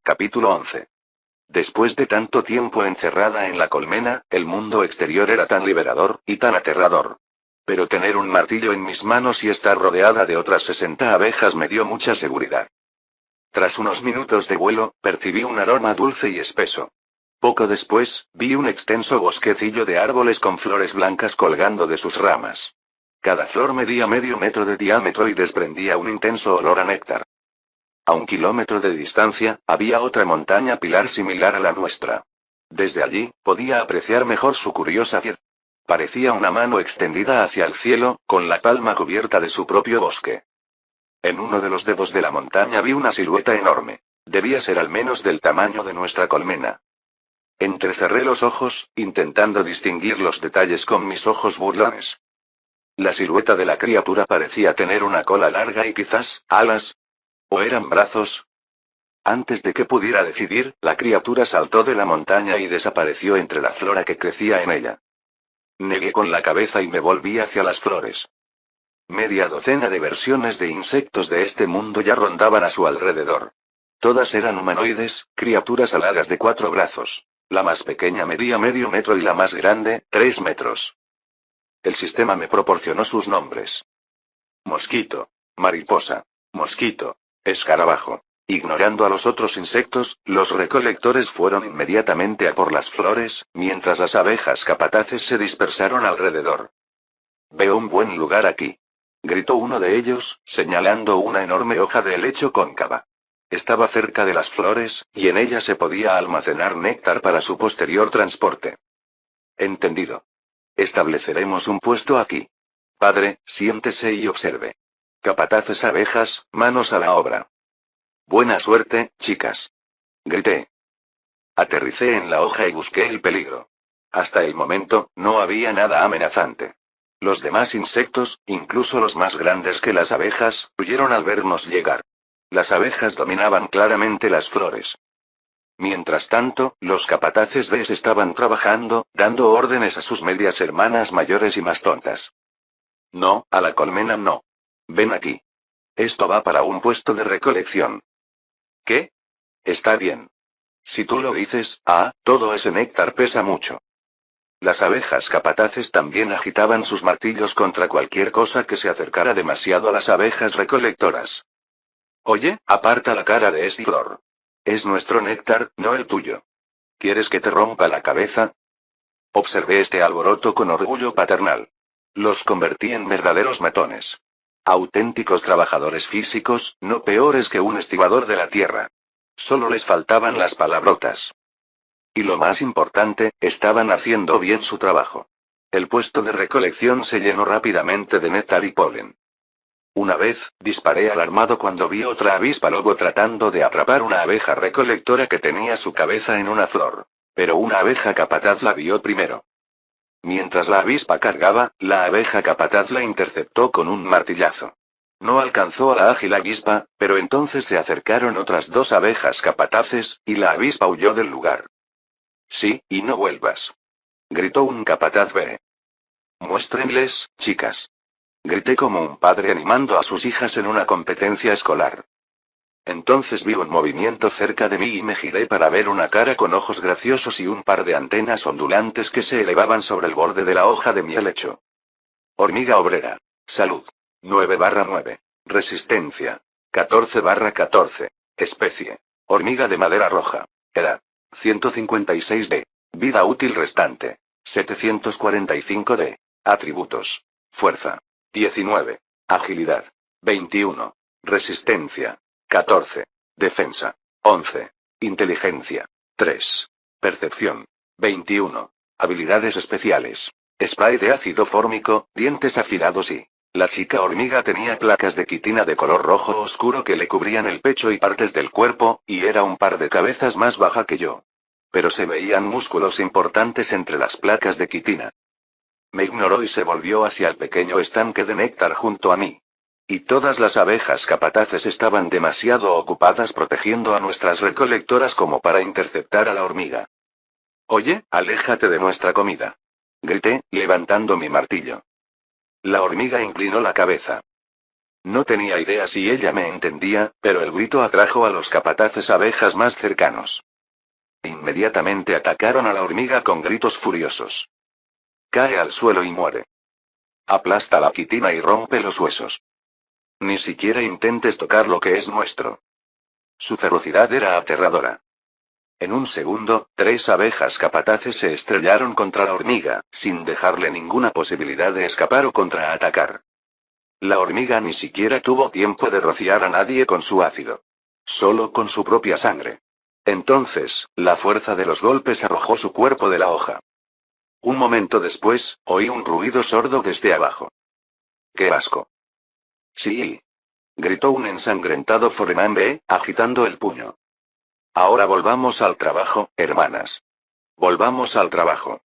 Capítulo 11. Después de tanto tiempo encerrada en la colmena, el mundo exterior era tan liberador, y tan aterrador. Pero tener un martillo en mis manos y estar rodeada de otras 60 abejas me dio mucha seguridad. Tras unos minutos de vuelo, percibí un aroma dulce y espeso. Poco después, vi un extenso bosquecillo de árboles con flores blancas colgando de sus ramas. Cada flor medía medio metro de diámetro y desprendía un intenso olor a néctar. A 1 kilómetro de distancia, había otra montaña pilar similar a la nuestra. Desde allí, podía apreciar mejor su curiosa fiel. Parecía una mano extendida hacia el cielo, con la palma cubierta de su propio bosque. En uno de los dedos de la montaña vi una silueta enorme. Debía ser al menos del tamaño de nuestra colmena. Entrecerré los ojos, intentando distinguir los detalles con mis ojos burlones. La silueta de la criatura parecía tener una cola larga y quizás, alas. ¿O eran brazos? Antes de que pudiera decidir, la criatura saltó de la montaña y desapareció entre la flora que crecía en ella. Negué con la cabeza y me volví hacia las flores. Media docena de versiones de insectos de este mundo ya rondaban a su alrededor. Todas eran humanoides, criaturas aladas de 4 brazos. La más pequeña medía medio metro y la más grande, 3 metros. El sistema me proporcionó sus nombres. Mosquito. Mariposa. Mosquito. Escarabajo. Ignorando a los otros insectos, los recolectores fueron inmediatamente a por las flores, mientras las abejas capataces se dispersaron alrededor. Veo un buen lugar aquí. Gritó uno de ellos, señalando una enorme hoja de helecho cóncava. Estaba cerca de las flores, y en ella se podía almacenar néctar para su posterior transporte. Entendido. Estableceremos un puesto aquí. Padre, siéntese y observe. Capataces abejas, manos a la obra. Buena suerte, chicas. Grité. Aterricé en la hoja y busqué el peligro. Hasta el momento, no había nada amenazante. Los demás insectos, incluso los más grandes que las abejas, huyeron al vernos llegar. Las abejas dominaban claramente las flores. Mientras tanto, los capataces Bs estaban trabajando, dando órdenes a sus medias hermanas mayores y más tontas. No, a la colmena no. Ven aquí. Esto va para un puesto de recolección. ¿Qué? Está bien. Si tú lo dices, todo ese néctar pesa mucho. Las abejas capataces también agitaban sus martillos contra cualquier cosa que se acercara demasiado a las abejas recolectoras. Oye, aparta la cara de esta flor. Es nuestro néctar, no el tuyo. ¿Quieres que te rompa la cabeza? Observé este alboroto con orgullo paternal. Los convertí en verdaderos matones. Auténticos trabajadores físicos, no peores que un estibador de la tierra. Solo les faltaban las palabrotas. Y lo más importante, estaban haciendo bien su trabajo. El puesto de recolección se llenó rápidamente de néctar y polen. Una vez, disparé alarmado cuando vi otra avispa lobo tratando de atrapar una abeja recolectora que tenía su cabeza en una flor. Pero una abeja capataz la vio primero. Mientras la avispa cargaba, la abeja capataz la interceptó con un martillazo. No alcanzó a la ágil avispa, pero entonces se acercaron otras 2 abejas capataces, y la avispa huyó del lugar. Sí, y no vuelvas. Gritó un capataz B. Muéstrenles, chicas. Grité como un padre animando a sus hijas en una competencia escolar. Entonces vi un movimiento cerca de mí y me giré para ver una cara con ojos graciosos y un par de antenas ondulantes que se elevaban sobre el borde de la hoja de mi helecho. Hormiga obrera. Salud. 9/9. Resistencia. 14/14. Especie. Hormiga de madera roja. Edad. 156 d. Vida útil restante. 745 d. Atributos. Fuerza. 19. Agilidad. 21. Resistencia. 14. Defensa. 11. Inteligencia. 3. Percepción. 21. Habilidades especiales. Spray de ácido fórmico, dientes afilados y... La chica hormiga tenía placas de quitina de color rojo oscuro que le cubrían el pecho y partes del cuerpo, y era un par de cabezas más baja que yo. Pero se veían músculos importantes entre las placas de quitina. Me ignoró y se volvió hacia el pequeño estanque de néctar junto a mí. Y todas las abejas capataces estaban demasiado ocupadas protegiendo a nuestras recolectoras como para interceptar a la hormiga. Oye, aléjate de nuestra comida. Grité, levantando mi martillo. La hormiga inclinó la cabeza. No tenía idea si ella me entendía, pero el grito atrajo a los capataces abejas más cercanos. Inmediatamente atacaron a la hormiga con gritos furiosos. Cae al suelo y muere. Aplasta la quitina y rompe los huesos. Ni siquiera intentes tocar lo que es nuestro. Su ferocidad era aterradora. En un segundo, 3 abejas capataces se estrellaron contra la hormiga, sin dejarle ninguna posibilidad de escapar o contraatacar. La hormiga ni siquiera tuvo tiempo de rociar a nadie con su ácido. Solo con su propia sangre. Entonces, la fuerza de los golpes arrojó su cuerpo de la hoja. Un momento después, oí un ruido sordo desde abajo. ¡Qué asco! Sí. Gritó un ensangrentado Foreman B, agitando el puño. Ahora volvamos al trabajo, hermanas. Volvamos al trabajo.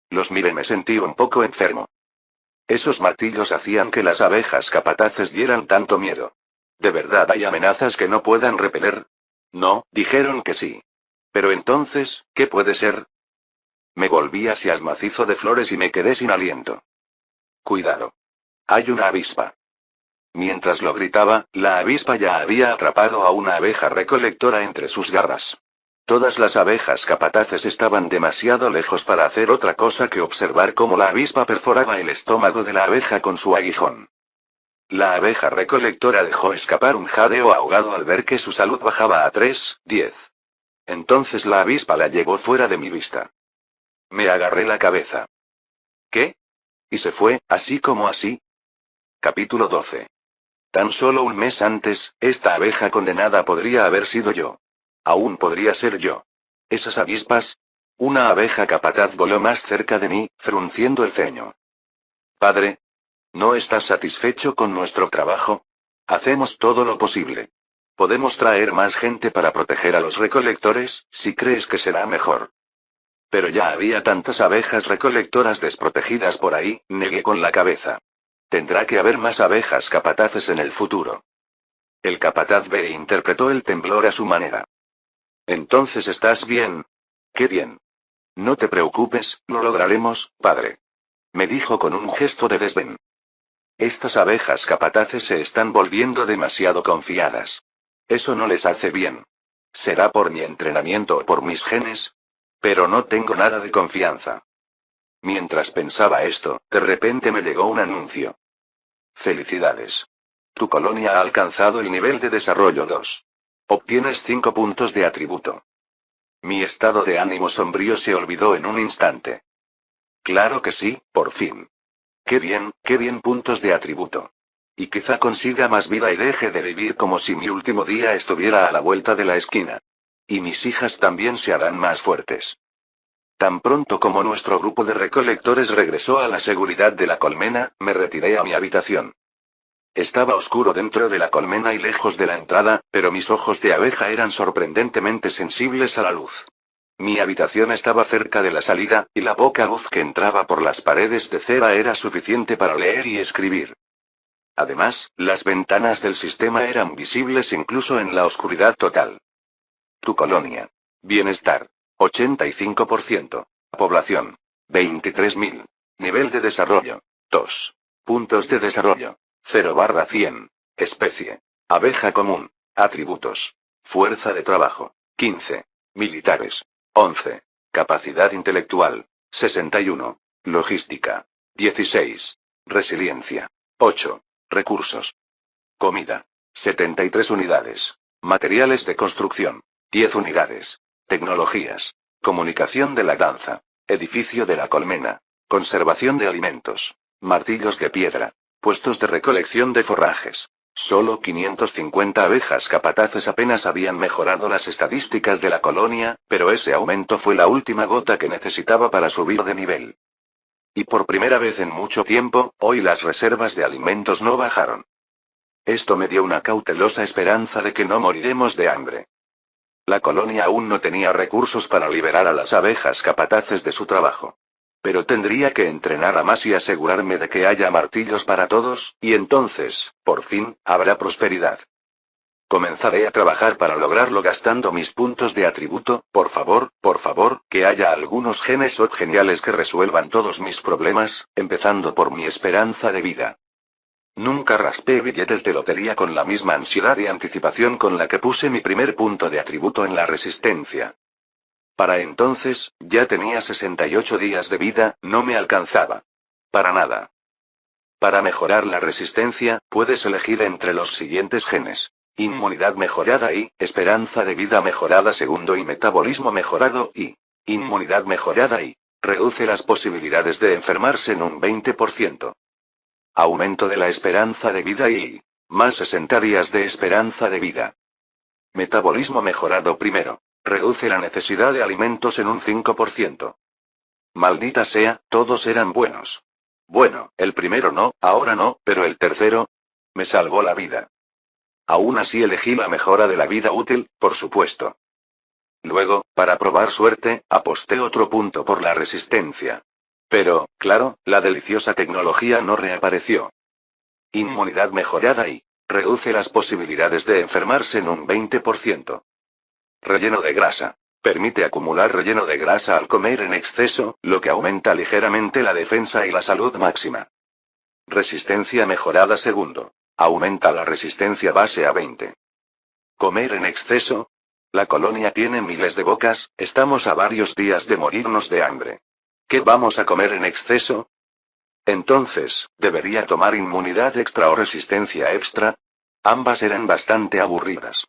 Los miré, me sentí un poco enfermo. Esos martillos hacían que las abejas capataces dieran tanto miedo. ¿De verdad hay amenazas que no puedan repeler? No, dijeron que sí. Pero entonces, ¿qué puede ser? Me volví hacia el macizo de flores y me quedé sin aliento. Cuidado. Hay una avispa. Mientras lo gritaba, la avispa ya había atrapado a una abeja recolectora entre sus garras. Todas las abejas capataces estaban demasiado lejos para hacer otra cosa que observar cómo la avispa perforaba el estómago de la abeja con su aguijón. La abeja recolectora dejó escapar un jadeo ahogado al ver que su salud bajaba a 3/10. Entonces la avispa la llevó fuera de mi vista. Me agarré la cabeza. ¿Qué? Y se fue, así como así. Capítulo 12. Tan solo un mes antes, esta abeja condenada podría haber sido yo. Aún podría ser yo. Esas avispas. Una abeja capataz voló más cerca de mí, frunciendo el ceño. Padre. ¿No estás satisfecho con nuestro trabajo? Hacemos todo lo posible. Podemos traer más gente para proteger a los recolectores, si crees que será mejor. Pero ya había tantas abejas recolectoras desprotegidas por ahí, negué con la cabeza. Tendrá que haber más abejas capataces en el futuro. El capataz B interpretó el temblor a su manera. Entonces estás bien. Qué bien. No te preocupes, lo lograremos, padre. Me dijo con un gesto de desdén. Estas abejas capataces se están volviendo demasiado confiadas. Eso no les hace bien. ¿Será por mi entrenamiento o por mis genes? Pero no tengo nada de confianza. Mientras pensaba esto, de repente me llegó un anuncio. Felicidades. Tu colonia ha alcanzado el nivel de desarrollo 2. Obtienes 5 puntos de atributo. Mi estado de ánimo sombrío se olvidó en un instante. Claro que sí, por fin. Qué bien puntos de atributo. Y quizá consiga más vida y deje de vivir como si mi último día estuviera a la vuelta de la esquina. Y mis hijas también se harán más fuertes. Tan pronto como nuestro grupo de recolectores regresó a la seguridad de la colmena, me retiré a mi habitación. Estaba oscuro dentro de la colmena y lejos de la entrada, pero mis ojos de abeja eran sorprendentemente sensibles a la luz. Mi habitación estaba cerca de la salida, y la poca luz que entraba por las paredes de cera era suficiente para leer y escribir. Además, las ventanas del sistema eran visibles incluso en la oscuridad total. Tu colonia. Bienestar. 85%. Población. 23.000. Nivel de desarrollo. 2. Puntos de desarrollo. 0/100. Especie. Abeja común. Atributos. Fuerza de trabajo. 15. Militares. 11. Capacidad intelectual. 61. Logística. 16. Resiliencia. 8. Recursos. Comida. 73 unidades. Materiales de construcción. 10 unidades. Tecnologías. Comunicación de la danza. Edificio de la colmena. Conservación de alimentos. Martillos de piedra. Puestos de recolección de forrajes. Solo 550 abejas capataces apenas habían mejorado las estadísticas de la colonia, pero ese aumento fue la última gota que necesitaba para subir de nivel. Y por primera vez en mucho tiempo, hoy las reservas de alimentos no bajaron. Esto me dio una cautelosa esperanza de que no moriremos de hambre. La colonia aún no tenía recursos para liberar a las abejas capataces de su trabajo. Pero tendría que entrenar a más y asegurarme de que haya martillos para todos, y entonces, por fin, habrá prosperidad. Comenzaré a trabajar para lograrlo gastando mis puntos de atributo, por favor, que haya algunos genes o geniales que resuelvan todos mis problemas, empezando por mi esperanza de vida. Nunca raspé billetes de lotería con la misma ansiedad y anticipación con la que puse mi primer punto de atributo en la resistencia. Para entonces, ya tenía 68 días de vida, no me alcanzaba. Para nada. Para mejorar la resistencia, puedes elegir entre los siguientes genes. Inmunidad mejorada y, esperanza de vida mejorada segundo y metabolismo mejorado y, inmunidad mejorada y, reduce las posibilidades de enfermarse en un 20%. Aumento de la esperanza de vida y, más 60 días de esperanza de vida. Metabolismo mejorado primero. Reduce la necesidad de alimentos en un 5%. Maldita sea, todos eran buenos. Bueno, el primero no, ahora no, pero el tercero me salvó la vida. Aún así elegí la mejora de la vida útil, por supuesto. Luego, para probar suerte, aposté otro punto por la resistencia. Pero, claro, la deliciosa tecnología no reapareció. Inmunidad mejorada y reduce las posibilidades de enfermarse en un 20%. Relleno de grasa. Permite acumular relleno de grasa al comer en exceso, lo que aumenta ligeramente la defensa y la salud máxima. Resistencia mejorada segundo. Aumenta la resistencia base a 20. Comer en exceso. La colonia tiene miles de bocas, estamos a varios días de morirnos de hambre. ¿Qué vamos a comer en exceso? Entonces, ¿debería tomar inmunidad extra o resistencia extra? Ambas eran bastante aburridas.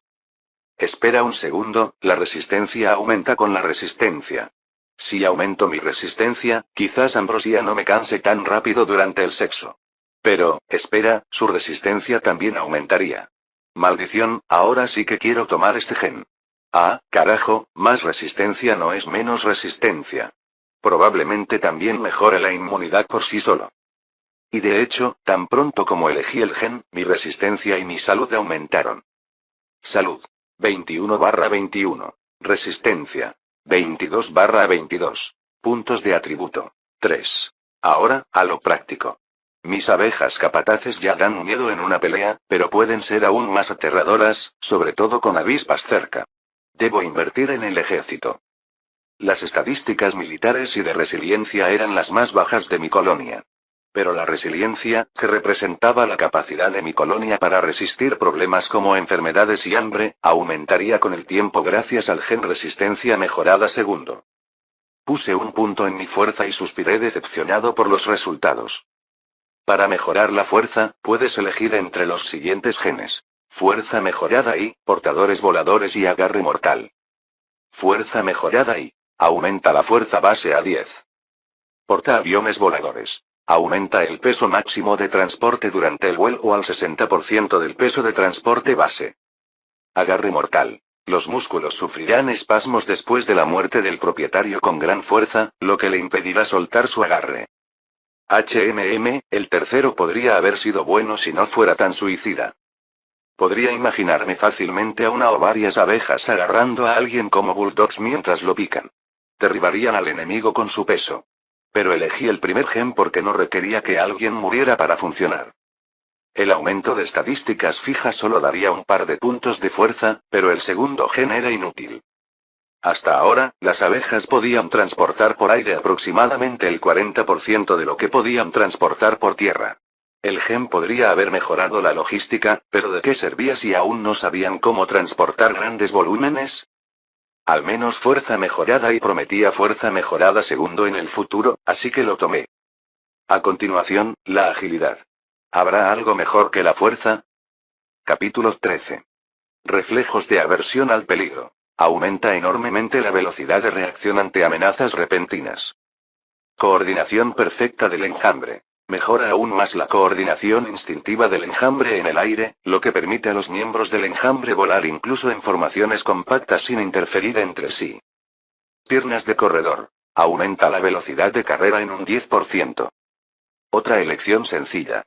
Espera un segundo, la resistencia aumenta con la resistencia. Si aumento mi resistencia, quizás Ambrosia no me canse tan rápido durante el sexo. Pero, espera, su resistencia también aumentaría. Maldición, ahora sí que quiero tomar este gen. Ah, carajo, más resistencia no es menos resistencia. Probablemente también mejore la inmunidad por sí solo. Y de hecho, tan pronto como elegí el gen, mi resistencia y mi salud aumentaron. Salud. 21/21. Resistencia. 22/22. Puntos de atributo. 3. Ahora, a lo práctico. Mis abejas capataces ya dan miedo en una pelea, pero pueden ser aún más aterradoras, sobre todo con avispas cerca. Debo invertir en el ejército. Las estadísticas militares y de resiliencia eran las más bajas de mi colonia. Pero la resiliencia, que representaba la capacidad de mi colonia para resistir problemas como enfermedades y hambre, aumentaría con el tiempo gracias al gen resistencia mejorada segundo. Puse un punto en mi fuerza y suspiré decepcionado por los resultados. Para mejorar la fuerza, puedes elegir entre los siguientes genes. Fuerza mejorada y, portadores voladores y agarre mortal. Fuerza mejorada y, aumenta la fuerza base a 10. Portaaviones voladores. Aumenta el peso máximo de transporte durante el vuelo al 60% del peso de transporte base. Agarre mortal. Los músculos sufrirán espasmos después de la muerte del propietario con gran fuerza, lo que le impedirá soltar su agarre. El tercero podría haber sido bueno si no fuera tan suicida. Podría imaginarme fácilmente a una o varias abejas agarrando a alguien como bulldogs mientras lo pican. Derribarían al enemigo con su peso. Pero elegí el primer gen porque no requería que alguien muriera para funcionar. El aumento de estadísticas fijas solo daría un par de puntos de fuerza, pero el segundo gen era inútil. Hasta ahora, las abejas podían transportar por aire aproximadamente el 40% de lo que podían transportar por tierra. El gen podría haber mejorado la logística, pero ¿de qué servía si aún no sabían cómo transportar grandes volúmenes? Al menos fuerza mejorada y prometía fuerza mejorada segundo en el futuro, así que lo tomé. A continuación, la agilidad. ¿Habrá algo mejor que la fuerza? Capítulo 13. Reflejos de aversión al peligro. Aumenta enormemente la velocidad de reacción ante amenazas repentinas. Coordinación perfecta del enjambre. Mejora aún más la coordinación instintiva del enjambre en el aire, lo que permite a los miembros del enjambre volar incluso en formaciones compactas sin interferir entre sí. Piernas de corredor. Aumenta la velocidad de carrera en un 10%. Otra elección sencilla.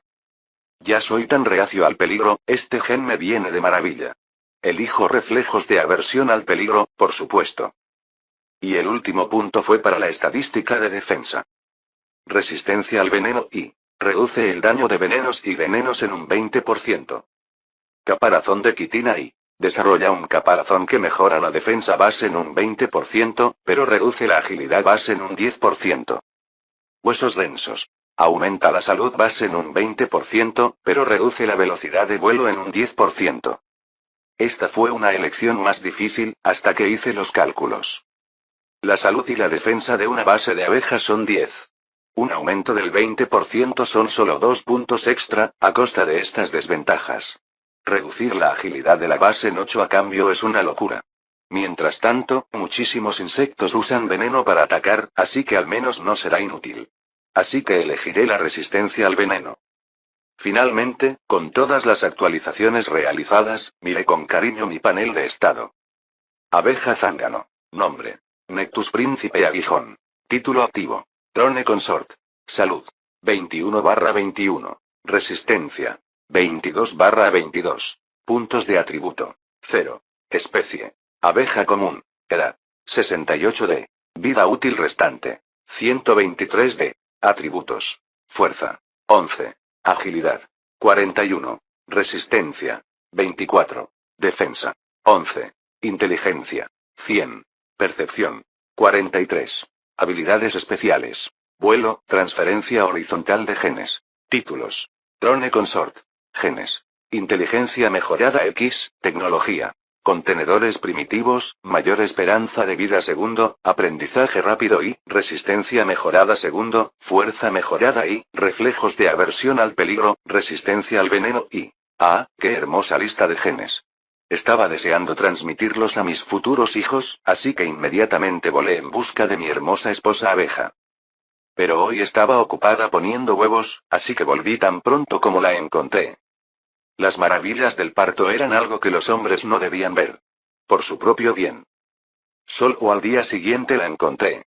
Ya soy tan reacio al peligro, este gen me viene de maravilla. Elijo reflejos de aversión al peligro, por supuesto. Y el último punto fue para la estadística de defensa. Resistencia al veneno y reduce el daño de venenos y venenos en un 20%. Caparazón de quitina y desarrolla un caparazón que mejora la defensa base en un 20%, pero reduce la agilidad base en un 10%. Huesos densos. Aumenta la salud base en un 20%, pero reduce la velocidad de vuelo en un 10%. Esta fue una elección más difícil, hasta que hice los cálculos. La salud y la defensa de una base de abejas son 10. Un aumento del 20% son solo 2 puntos extra, a costa de estas desventajas. Reducir la agilidad de la base en 8 a cambio es una locura. Mientras tanto, muchísimos insectos usan veneno para atacar, así que al menos no será inútil. Así que elegiré la resistencia al veneno. Finalmente, con todas las actualizaciones realizadas, miré con cariño mi panel de estado. Abeja zángano. Nombre. Nectus príncipe aguijón. Título activo. Drone consort. Salud. 21/21. Resistencia. 22/22. Puntos de atributo. 0. Especie. Abeja común. Edad. 68D. Vida útil restante. 123D. Atributos. Fuerza. 11. Agilidad. 41. Resistencia. 24. Defensa. 11. Inteligencia. 100. Percepción. 43. Habilidades especiales. Vuelo, transferencia horizontal de genes. Títulos. Drone Consort. Genes. Inteligencia mejorada X, tecnología. Contenedores primitivos, mayor esperanza de vida segundo, aprendizaje rápido y, resistencia mejorada segundo, fuerza mejorada y, reflejos de aversión al peligro, resistencia al veneno y... ¡Ah, qué hermosa lista de genes! Estaba deseando transmitirlos a mis futuros hijos, así que inmediatamente volé en busca de mi hermosa esposa abeja. Pero hoy estaba ocupada poniendo huevos, así que volví tan pronto como la encontré. Las maravillas del parto eran algo que los hombres no debían ver. Por su propio bien. Solo al día siguiente la encontré.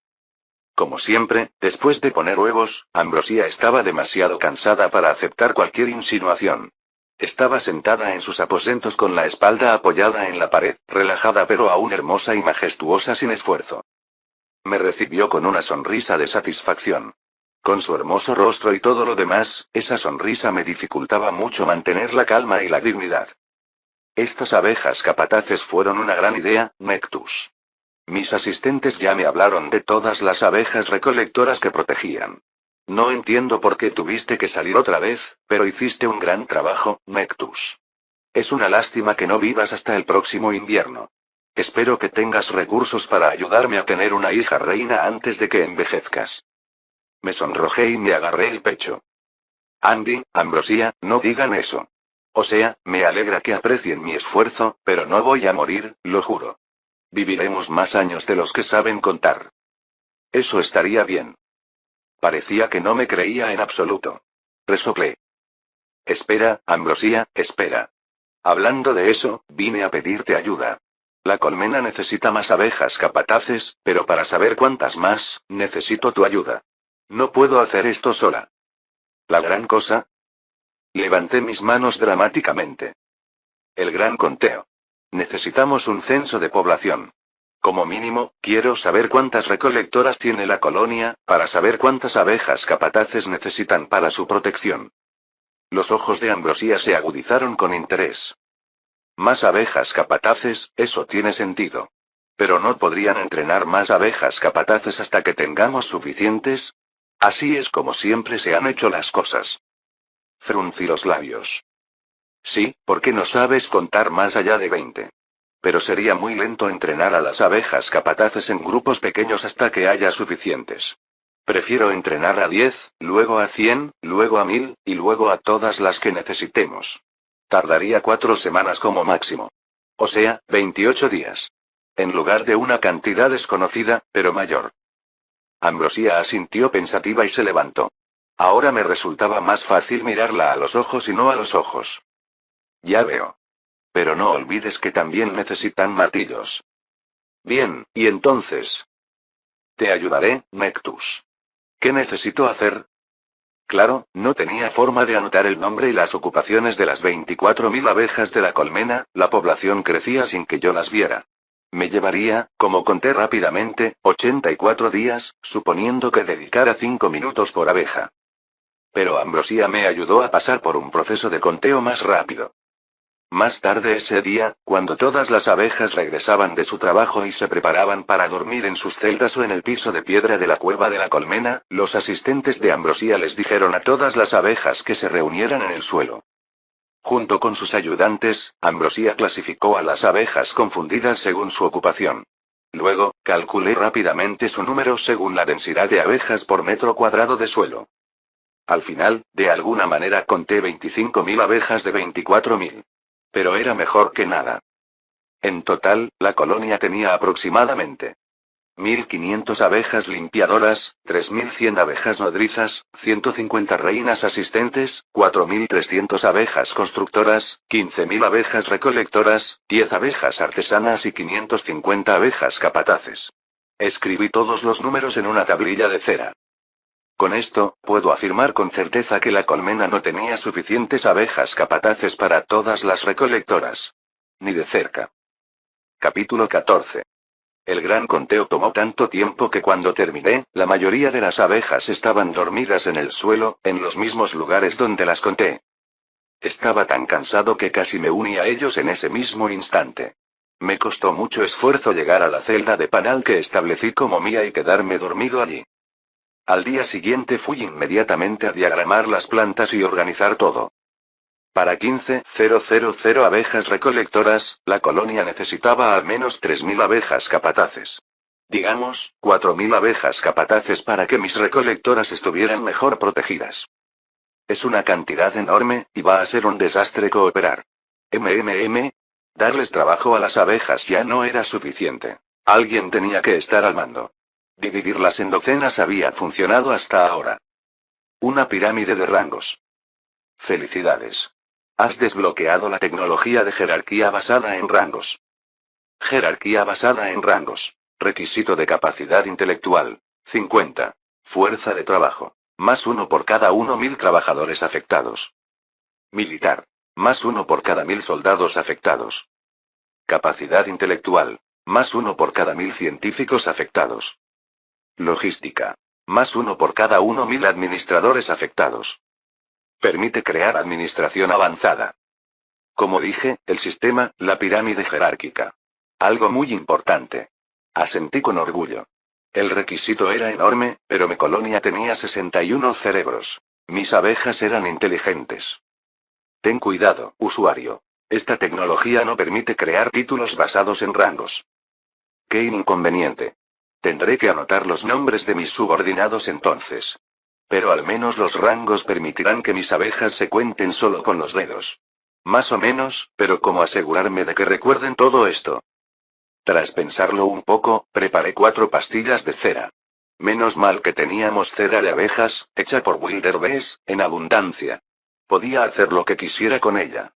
Como siempre, después de poner huevos, Ambrosia estaba demasiado cansada para aceptar cualquier insinuación. Estaba sentada en sus aposentos con la espalda apoyada en la pared, relajada pero aún hermosa y majestuosa sin esfuerzo. Me recibió con una sonrisa de satisfacción. Con su hermoso rostro y todo lo demás, esa sonrisa me dificultaba mucho mantener la calma y la dignidad. Estas abejas capataces fueron una gran idea, Nectus. Mis asistentes ya me hablaron de todas las abejas recolectoras que protegían. No entiendo por qué tuviste que salir otra vez, pero hiciste un gran trabajo, Nectus. Es una lástima que no vivas hasta el próximo invierno. Espero que tengas recursos para ayudarme a tener una hija reina antes de que envejezcas. Me sonrojé y me agarré el pecho. Andy, Ambrosia, no digan eso. O sea, me alegra que aprecien mi esfuerzo, pero no voy a morir, lo juro. Viviremos más años de los que saben contar. Eso estaría bien. Parecía que no me creía en absoluto. Resoplé. Espera, Ambrosia, espera. Hablando de eso, vine a pedirte ayuda. La colmena necesita más abejas capataces, pero para saber cuántas más, necesito tu ayuda. No puedo hacer esto sola. ¿La gran cosa? Levanté mis manos dramáticamente. El gran conteo. Necesitamos un censo de población. Como mínimo, quiero saber cuántas recolectoras tiene la colonia, para saber cuántas abejas capataces necesitan para su protección. Los ojos de Ambrosia se agudizaron con interés. Más abejas capataces, eso tiene sentido. Pero ¿no podrían entrenar más abejas capataces hasta que tengamos suficientes? Así es como siempre se han hecho las cosas. Fruncí los labios. Sí, porque no sabes contar más allá de 20. Pero sería muy lento entrenar a las abejas capataces en grupos pequeños hasta que haya suficientes. Prefiero entrenar a 10, luego a 100, luego a 1000, y luego a todas las que necesitemos. Tardaría 4 semanas como máximo. O sea, 28 días. En lugar de una cantidad desconocida, pero mayor. Ambrosia asintió pensativa y se levantó. Ahora me resultaba más fácil mirarla a los ojos y no a los ojos. Ya veo. Pero no olvides que también necesitan martillos. Bien, y entonces. Te ayudaré, Nectus. ¿Qué necesito hacer? Claro, no tenía forma de anotar el nombre y las ocupaciones de las 24.000 abejas de la colmena, la población crecía sin que yo las viera. Me llevaría, como conté rápidamente, 84 días, suponiendo que dedicara 5 minutos por abeja. Pero Ambrosia me ayudó a pasar por un proceso de conteo más rápido. Más tarde ese día, cuando todas las abejas regresaban de su trabajo y se preparaban para dormir en sus celdas o en el piso de piedra de la cueva de la colmena, los asistentes de Ambrosía les dijeron a todas las abejas que se reunieran en el suelo. Junto con sus ayudantes, Ambrosía clasificó a las abejas confundidas según su ocupación. Luego, calculé rápidamente su número según la densidad de abejas por metro cuadrado de suelo. Al final, de alguna manera conté 25.000 abejas de 24.000. Pero era mejor que nada. En total, la colonia tenía aproximadamente 1.500 abejas limpiadoras, 3.100 abejas nodrizas, 150 reinas asistentes, 4.300 abejas constructoras, 15.000 abejas recolectoras, 10 abejas artesanas y 550 abejas capataces. Escribí todos los números en una tablilla de cera. Con esto, puedo afirmar con certeza que la colmena no tenía suficientes abejas capataces para todas las recolectoras. Ni de cerca. Capítulo 14. El gran conteo tomó tanto tiempo que cuando terminé, la mayoría de las abejas estaban dormidas en el suelo, en los mismos lugares donde las conté. Estaba tan cansado que casi me uní a ellos en ese mismo instante. Me costó mucho esfuerzo llegar a la celda de panal que establecí como mía y quedarme dormido allí. Al día siguiente fui inmediatamente a diagramar las plantas y organizar todo. Para 15.000 abejas recolectoras, la colonia necesitaba al menos 3.000 abejas capataces. Digamos, 4.000 abejas capataces para que mis recolectoras estuvieran mejor protegidas. Es una cantidad enorme, y va a ser un desastre cooperar. Darles trabajo a las abejas ya no era suficiente. Alguien tenía que estar al mando. Dividirlas en docenas había funcionado hasta ahora. Una pirámide de rangos. Felicidades. Has desbloqueado la tecnología de jerarquía basada en rangos. Jerarquía basada en rangos. Requisito de capacidad intelectual. 50. Fuerza de trabajo. +1 por cada 1.000 trabajadores afectados. Militar. +1 por cada 1.000 soldados afectados. Capacidad intelectual. +1 por cada 1.000 científicos afectados. Logística. +1 por cada 1.000 administradores afectados. Permite crear administración avanzada. Como dije, el sistema, la pirámide jerárquica. Algo muy importante. Asentí con orgullo. El requisito era enorme, pero mi colonia tenía 61 cerebros. Mis abejas eran inteligentes. Ten cuidado, usuario. Esta tecnología no permite crear títulos basados en rangos. ¡Qué inconveniente! Tendré que anotar los nombres de mis subordinados entonces. Pero al menos los rangos permitirán que mis abejas se cuenten solo con los dedos. Más o menos, pero ¿cómo asegurarme de que recuerden todo esto? Tras pensarlo un poco, preparé 4 pastillas de cera. Menos mal que teníamos cera de abejas, hecha por Wilder Bess, en abundancia. Podía hacer lo que quisiera con ella.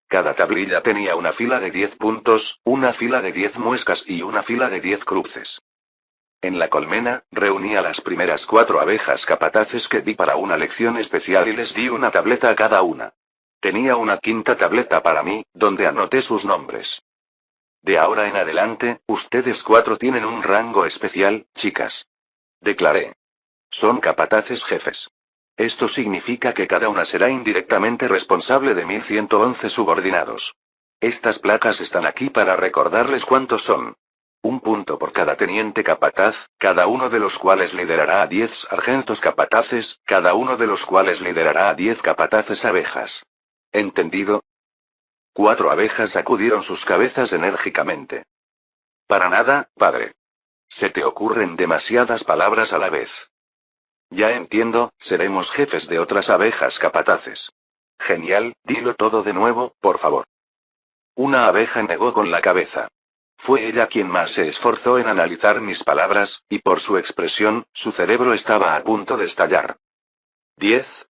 Cada tablilla tenía una fila de 10 puntos, una fila de 10 muescas y una fila de 10 cruces. En la colmena, reuní a las primeras 4 abejas capataces que vi para una lección especial y les di una tableta a cada una. Tenía una 5ª tableta para mí, donde anoté sus nombres. De ahora en adelante, ustedes 4 tienen un rango especial, chicas. Declaré. Son capataces jefes. Esto significa que cada una será indirectamente responsable de 1.111 subordinados. Estas placas están aquí para recordarles cuántos son. 1 punto por cada teniente capataz, cada uno de los cuales liderará a 10 sargentos capataces, cada uno de los cuales liderará a 10 capataces abejas. ¿Entendido? 4 abejas sacudieron sus cabezas enérgicamente. Para nada, padre. Se te ocurren demasiadas palabras a la vez. Ya entiendo, seremos jefes de otras abejas capataces. Genial, dilo todo de nuevo, por favor. Una abeja negó con la cabeza. Fue ella quien más se esforzó en analizar mis palabras, y por su expresión, su cerebro estaba a punto de estallar. 10,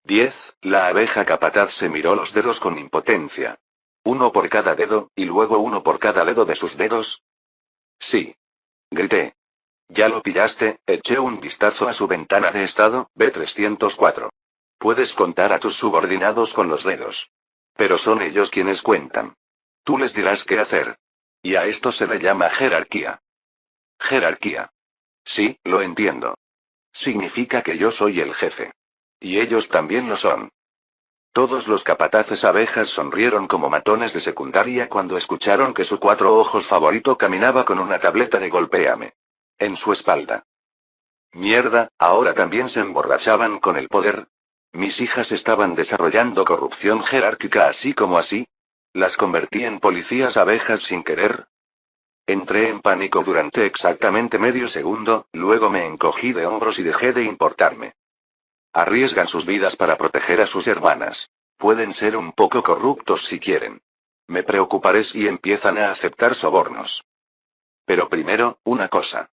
la abeja capataz se miró los dedos con impotencia. 1 por cada dedo, y luego 1 por cada dedo de sus dedos. Sí. Grité. ¿Ya lo pillaste? Eché un vistazo a su ventana de estado, B304. Puedes contar a tus subordinados con los dedos. Pero son ellos quienes cuentan. Tú les dirás qué hacer. Y a esto se le llama jerarquía. Jerarquía. Sí, lo entiendo. Significa que yo soy el jefe. Y ellos también lo son. Todos los capataces abejas sonrieron como matones de secundaria cuando escucharon que su cuatro ojos favorito caminaba con una tableta de golpéame en su espalda. Mierda, ahora también se emborrachaban con el poder. Mis hijas estaban desarrollando corrupción jerárquica así como así. Las convertí en policías abejas sin querer. Entré en pánico durante exactamente medio segundo, luego me encogí de hombros y dejé de importarme. Arriesgan sus vidas para proteger a sus hermanas. Pueden ser un poco corruptos si quieren. Me preocuparé si empiezan a aceptar sobornos. Pero primero, una cosa.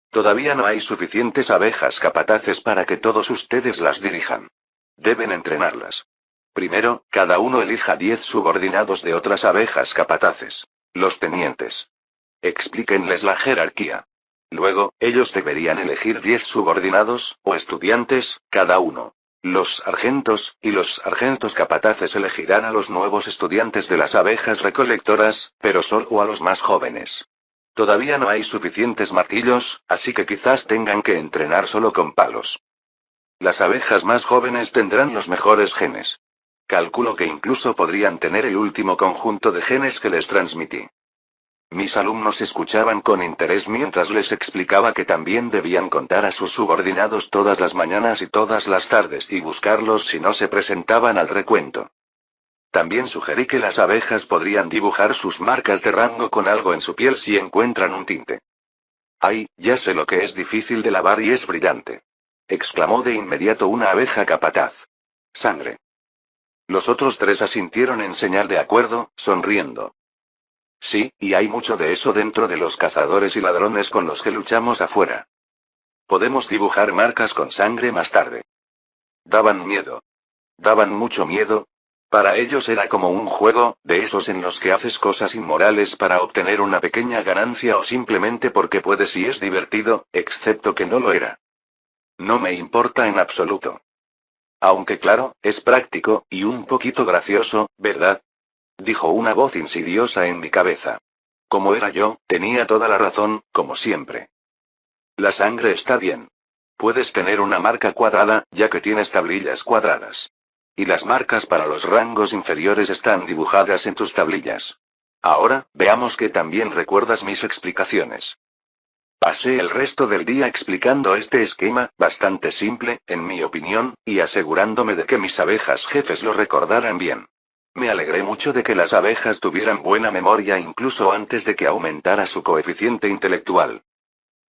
Todavía no hay suficientes abejas capataces para que todos ustedes las dirijan. Deben entrenarlas. Primero, cada uno elija 10 subordinados de otras abejas capataces. Los tenientes. Explíquenles la jerarquía. Luego, ellos deberían elegir 10 subordinados, o estudiantes, cada uno. Los sargentos, y los sargentos capataces elegirán a los nuevos estudiantes de las abejas recolectoras, pero solo a los más jóvenes. Todavía no hay suficientes martillos, así que quizás tengan que entrenar solo con palos. Las abejas más jóvenes tendrán los mejores genes. Calculo que incluso podrían tener el último conjunto de genes que les transmití. Mis alumnos escuchaban con interés mientras les explicaba que también debían contar a sus subordinados todas las mañanas y todas las tardes y buscarlos si no se presentaban al recuento. También sugerí que las abejas podrían dibujar sus marcas de rango con algo en su piel si encuentran un tinte. ¡Ay, ya sé lo que es difícil de lavar y es brillante! Exclamó de inmediato una abeja capataz. Sangre. Los otros 3 asintieron en señal de acuerdo, sonriendo. Sí, y hay mucho de eso dentro de los cazadores y ladrones con los que luchamos afuera. Podemos dibujar marcas con sangre más tarde. Daban miedo. Daban mucho miedo. Para ellos era como un juego, de esos en los que haces cosas inmorales para obtener una pequeña ganancia o simplemente porque puedes y es divertido, excepto que no lo era. No me importa en absoluto. Aunque claro, es práctico, y un poquito gracioso, ¿verdad? Dijo una voz insidiosa en mi cabeza. Como era yo, tenía toda la razón, como siempre. La sangre está bien. Puedes tener una marca cuadrada, ya que tienes tablillas cuadradas. Y las marcas para los rangos inferiores están dibujadas en tus tablillas. Ahora, veamos que también recuerdas mis explicaciones. Pasé el resto del día explicando este esquema, bastante simple, en mi opinión, y asegurándome de que mis abejas jefes lo recordaran bien. Me alegré mucho de que las abejas tuvieran buena memoria incluso antes de que aumentara su coeficiente intelectual.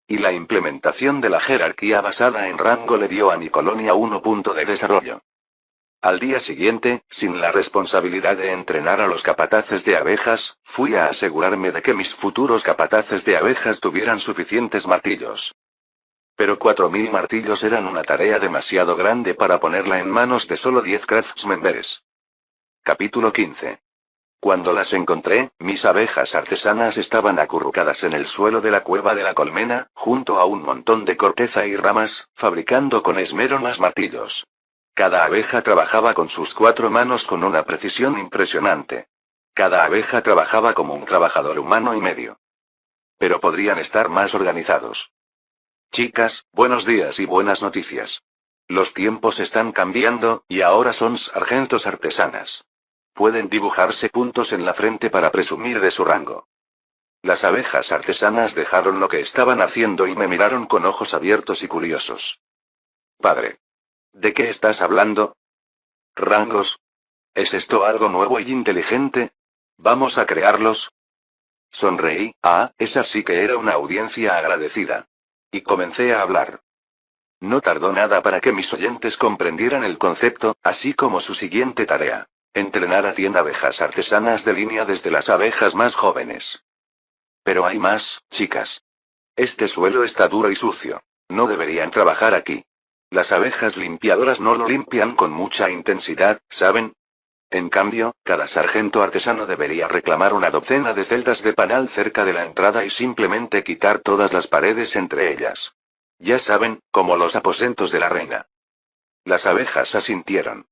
Y la implementación de la jerarquía basada en rango le dio a mi colonia 1 punto de desarrollo. Al día siguiente, sin la responsabilidad de entrenar a los capataces de abejas, fui a asegurarme de que mis futuros capataces de abejas tuvieran suficientes martillos. Pero 4000 martillos eran una tarea demasiado grande para ponerla en manos de solo 10 craftsmembers. Capítulo 15. Cuando las encontré, mis abejas artesanas estaban acurrucadas en el suelo de la cueva de la colmena, junto a un montón de corteza y ramas, fabricando con esmero más martillos. Cada abeja trabajaba con sus 4 manos con una precisión impresionante. Cada abeja trabajaba como un trabajador humano y medio. Pero podrían estar más organizados. Chicas, buenos días y buenas noticias. Los tiempos están cambiando, y ahora son sargentos artesanas. Pueden dibujarse puntos en la frente para presumir de su rango. Las abejas artesanas dejaron lo que estaban haciendo y me miraron con ojos abiertos y curiosos. Padre. ¿De qué estás hablando? ¿Rangos? ¿Es esto algo nuevo y inteligente? ¿Vamos a crearlos? Sonreí, esa sí que era una audiencia agradecida. Y comencé a hablar. No tardó nada para que mis oyentes comprendieran el concepto, así como su siguiente tarea. Entrenar a 100 abejas artesanas de línea desde las abejas más jóvenes. Pero hay más, chicas. Este suelo está duro y sucio. No deberían trabajar aquí. Las abejas limpiadoras no lo limpian con mucha intensidad, ¿saben? En cambio, cada sargento artesano debería reclamar una docena de celdas de panal cerca de la entrada y simplemente quitar todas las paredes entre ellas. Ya saben, como los aposentos de la reina. Las abejas asintieron.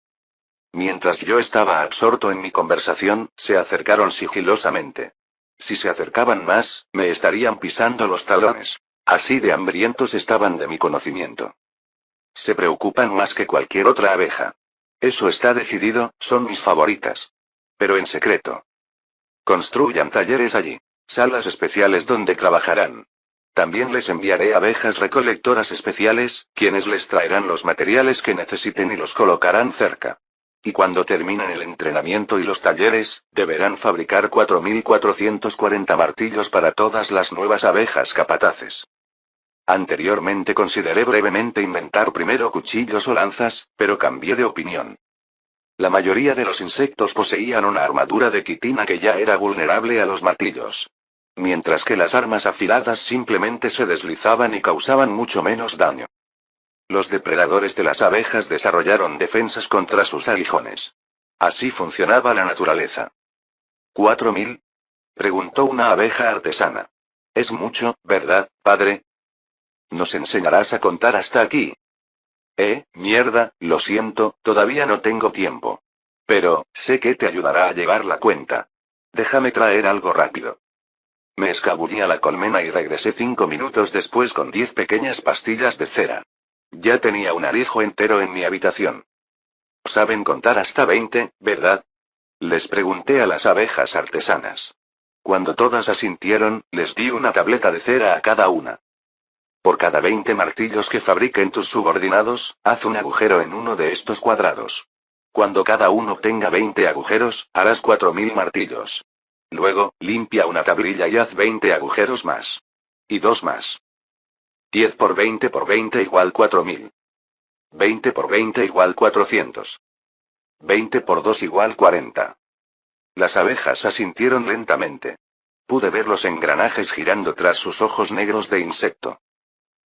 Mientras yo estaba absorto en mi conversación, se acercaron sigilosamente. Si se acercaban más, me estarían pisando los talones. Así de hambrientos estaban de mi conocimiento. Se preocupan más que cualquier otra abeja. Eso está decidido, son mis favoritas. Pero en secreto. Construyan talleres allí. Salas especiales donde trabajarán. También les enviaré abejas recolectoras especiales, quienes les traerán los materiales que necesiten y los colocarán cerca. Y cuando terminen el entrenamiento y los talleres, deberán fabricar 4440 martillos para todas las nuevas abejas capataces. Anteriormente consideré brevemente inventar primero cuchillos o lanzas, pero cambié de opinión. La mayoría de los insectos poseían una armadura de quitina que ya era vulnerable a los martillos. Mientras que las armas afiladas simplemente se deslizaban y causaban mucho menos daño. Los depredadores de las abejas desarrollaron defensas contra sus aguijones. Así funcionaba la naturaleza. ¿4000? Preguntó una abeja artesana. Es mucho, ¿verdad, padre? ¿Nos enseñarás a contar hasta aquí? Mierda, lo siento, todavía no tengo tiempo. Pero, sé que te ayudará a llevar la cuenta. Déjame traer algo rápido. Me escabullí a la colmena y regresé 5 minutos después con 10 pequeñas pastillas de cera. Ya tenía un alijo entero en mi habitación. Saben contar hasta 20, ¿verdad? Les pregunté a las abejas artesanas. Cuando todas asintieron, les di una tableta de cera a cada una. Por cada 20 martillos que fabriquen tus subordinados, haz un agujero en uno de estos cuadrados. Cuando cada uno tenga 20 agujeros, harás 4000 martillos. Luego, limpia una tablilla y haz 20 agujeros más. Y 2 más. 10 por 20 por 20 igual 4000. 20 por 20 igual 400. 20 por 2 igual 40. Las abejas asintieron lentamente. Pude ver los engranajes girando tras sus ojos negros de insecto.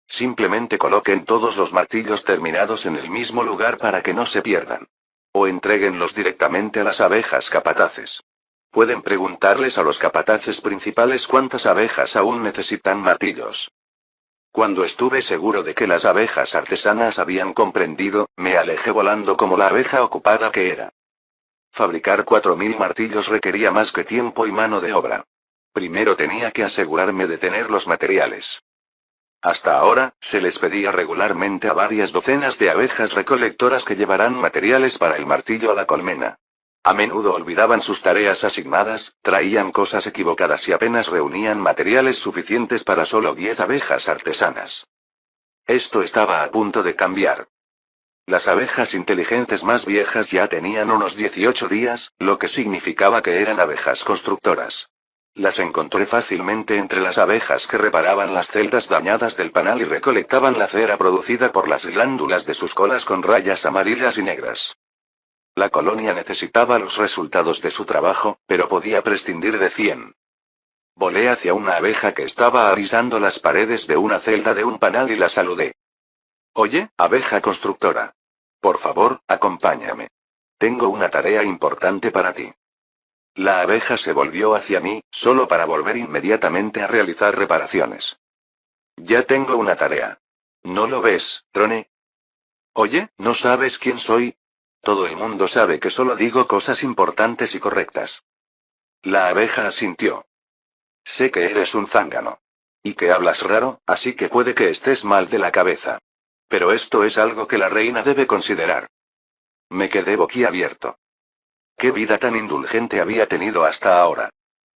Simplemente coloquen todos los martillos terminados en el mismo lugar para que no se pierdan. O entréguenlos directamente a las abejas capataces. Pueden preguntarles a los capataces principales cuántas abejas aún necesitan martillos. Cuando estuve seguro de que las abejas artesanas habían comprendido, me alejé volando como la abeja ocupada que era. Fabricar 4000 martillos requería más que tiempo y mano de obra. Primero tenía que asegurarme de tener los materiales. Hasta ahora, se les pedía regularmente a varias docenas de abejas recolectoras que llevaran materiales para el martillo a la colmena. A menudo olvidaban sus tareas asignadas, traían cosas equivocadas y apenas reunían materiales suficientes para solo 10 abejas artesanas. Esto estaba a punto de cambiar. Las abejas inteligentes más viejas ya tenían unos 18 días, lo que significaba que eran abejas constructoras. Las encontré fácilmente entre las abejas que reparaban las celdas dañadas del panal y recolectaban la cera producida por las glándulas de sus colas con rayas amarillas y negras. La colonia necesitaba los resultados de su trabajo, pero podía prescindir de 100. Volé hacia una abeja que estaba avisando las paredes de una celda de un panal y la saludé. Oye, abeja constructora. Por favor, acompáñame. Tengo una tarea importante para ti. La abeja se volvió hacia mí, solo para volver inmediatamente a realizar reparaciones. Ya tengo una tarea. ¿No lo ves, Trone? Oye, ¿no sabes quién soy? Todo el mundo sabe que solo digo cosas importantes y correctas. La abeja asintió. Sé que eres un zángano. Y que hablas raro, así que puede que estés mal de la cabeza. Pero esto es algo que la reina debe considerar. Me quedé boquiabierto. ¿Qué vida tan indulgente había tenido hasta ahora?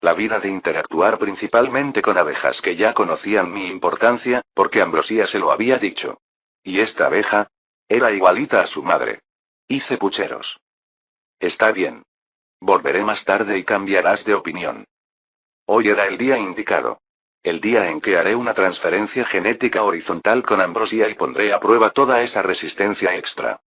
La vida de interactuar principalmente con abejas que ya conocían mi importancia, porque Ambrosía se lo había dicho. ¿Y esta abeja? Era igualita a su madre. Hice pucheros. Está bien. Volveré más tarde y cambiarás de opinión. Hoy era el día indicado. El día en que haré una transferencia genética horizontal con Ambrosía y pondré a prueba toda esa resistencia extra.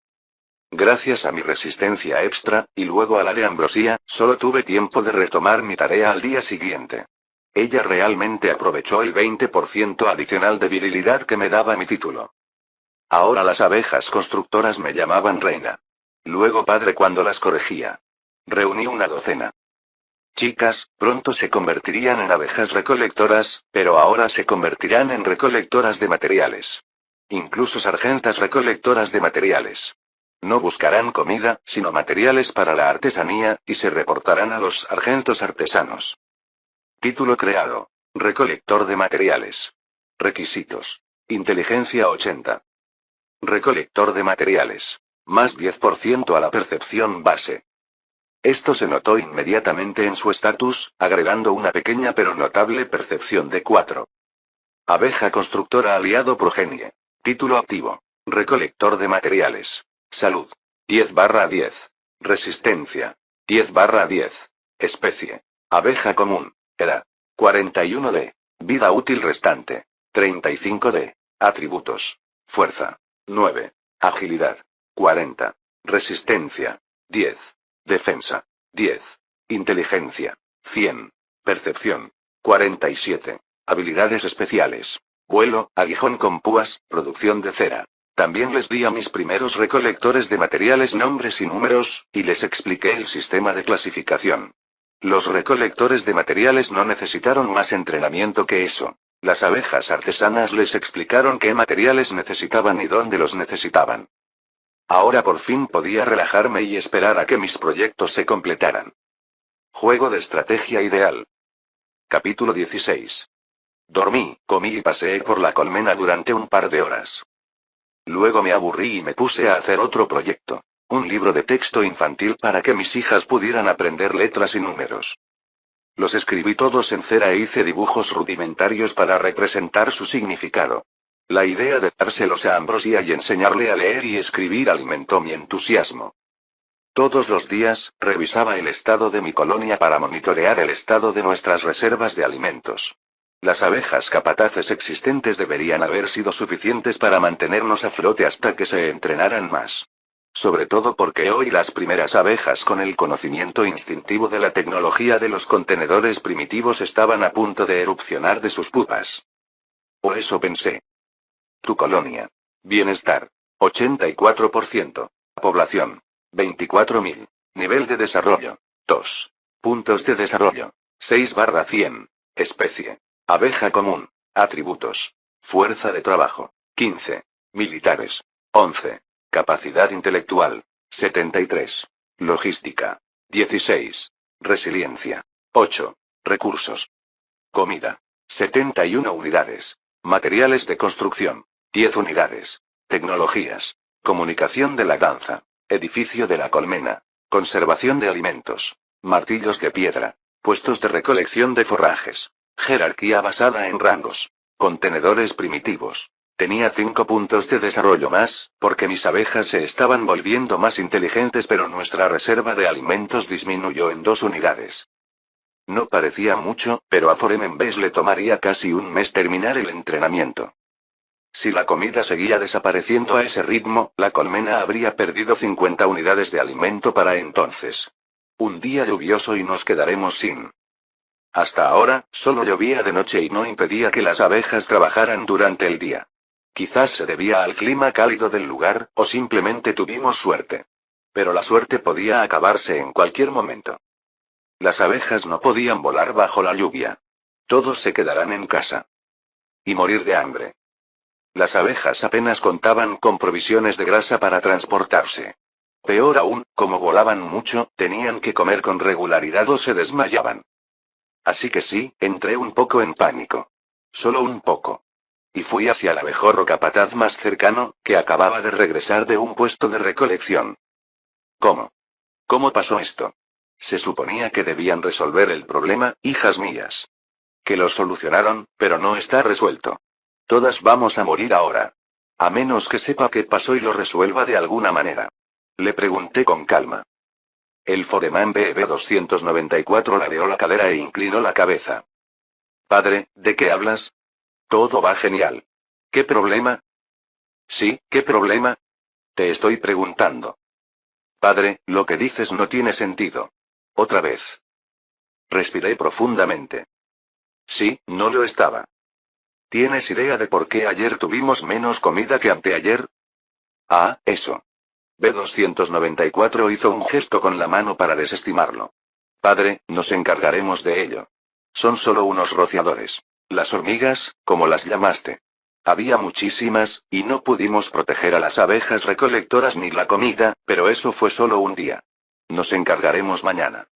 Gracias a mi resistencia extra, y luego a la de Ambrosía, solo tuve tiempo de retomar mi tarea al día siguiente. Ella realmente aprovechó el 20% adicional de virilidad que me daba mi título. Ahora las abejas constructoras me llamaban reina. Luego padre cuando las corregía. Reuní una docena. Chicas, pronto se convertirían en abejas recolectoras, pero ahora se convertirán en recolectoras de materiales. Incluso sargentas recolectoras de materiales. No buscarán comida, sino materiales para la artesanía, y se reportarán a los sargentos artesanos. Título creado. Recolector de materiales. Requisitos. Inteligencia 80. Recolector de materiales. Más 10% a la percepción base. Esto se notó inmediatamente en su estatus, agregando una pequeña pero notable percepción de 4. Abeja constructora aliado progenie. Título activo. Recolector de materiales. Salud. 10/10. Resistencia. 10/10. Especie. Abeja común. Edad. 41 de. Vida útil restante. 35 de. Atributos. Fuerza. 9. Agilidad. 40. Resistencia. 10. Defensa. 10. Inteligencia. 100. Percepción. 47. Habilidades especiales. Vuelo, aguijón con púas, producción de cera. También les di a mis primeros recolectores de materiales nombres y números, y les expliqué el sistema de clasificación. Los recolectores de materiales no necesitaron más entrenamiento que eso. Las abejas artesanas les explicaron qué materiales necesitaban y dónde los necesitaban. Ahora por fin podía relajarme y esperar a que mis proyectos se completaran. Juego de estrategia ideal. Capítulo 16. Dormí, comí y paseé por la colmena durante un par de horas. Luego me aburrí y me puse a hacer otro proyecto. Un libro de texto infantil para que mis hijas pudieran aprender letras y números. Los escribí todos en cera e hice dibujos rudimentarios para representar su significado. La idea de dárselos a Ambrosia y enseñarle a leer y escribir alimentó mi entusiasmo. Todos los días, revisaba el estado de mi colonia para monitorear el estado de nuestras reservas de alimentos. Las abejas capataces existentes deberían haber sido suficientes para mantenernos a flote hasta que se entrenaran más. Sobre todo porque hoy las primeras abejas con el conocimiento instintivo de la tecnología de los contenedores primitivos estaban a punto de erupcionar de sus pupas. O eso pensé. Tu colonia. Bienestar. 84%. Población. 24.000. Nivel de desarrollo. 2. Puntos de desarrollo. 6/100. Especie. Abeja común. Atributos. Fuerza de trabajo. 15. Militares. 11. Capacidad intelectual. 73. Logística. 16. Resiliencia. 8. Recursos. Comida. 71 unidades. Materiales de construcción. 10 unidades. Tecnologías. Comunicación de la danza. Edificio de la colmena. Conservación de alimentos. Martillos de piedra. Puestos de recolección de forrajes. Jerarquía basada en rangos. Contenedores primitivos. Tenía 5 puntos de desarrollo más, porque mis abejas se estaban volviendo más inteligentes, pero nuestra reserva de alimentos disminuyó en 2 unidades. No parecía mucho, pero a Foremembes le tomaría casi un mes terminar el entrenamiento. Si la comida seguía desapareciendo a ese ritmo, la colmena habría perdido 50 unidades de alimento para entonces. Un día lluvioso y nos quedaremos sin. Hasta ahora, solo llovía de noche y no impedía que las abejas trabajaran durante el día. Quizás se debía al clima cálido del lugar, o simplemente tuvimos suerte. Pero la suerte podía acabarse en cualquier momento. Las abejas no podían volar bajo la lluvia. Todos se quedarán en casa. Y morir de hambre. Las abejas apenas contaban con provisiones de grasa para transportarse. Peor aún, como volaban mucho, tenían que comer con regularidad o se desmayaban. Así que sí, entré un poco en pánico. Solo un poco. Y fui hacia el abejorro capataz más cercano, que acababa de regresar de un puesto de recolección. ¿Cómo? ¿Cómo pasó esto? Se suponía que debían resolver el problema, hijas mías. Que lo solucionaron, pero no está resuelto. Todas vamos a morir ahora. A menos que sepa qué pasó y lo resuelva de alguna manera. Le pregunté con calma. El Foreman BB294 ladeó la cadera e inclinó la cabeza. Padre, ¿de qué hablas? Todo va genial. ¿Qué problema? Sí, ¿qué problema? Te estoy preguntando. Padre, lo que dices no tiene sentido. Otra vez. Respiré profundamente. Sí, no lo estaba. ¿Tienes idea de por qué ayer tuvimos menos comida que anteayer? Ah, eso. B294 hizo un gesto con la mano para desestimarlo. Padre, nos encargaremos de ello. Son solo unos rociadores. Las hormigas, como las llamaste. Había muchísimas, y no pudimos proteger a las abejas recolectoras ni la comida, pero eso fue solo un día. Nos encargaremos mañana.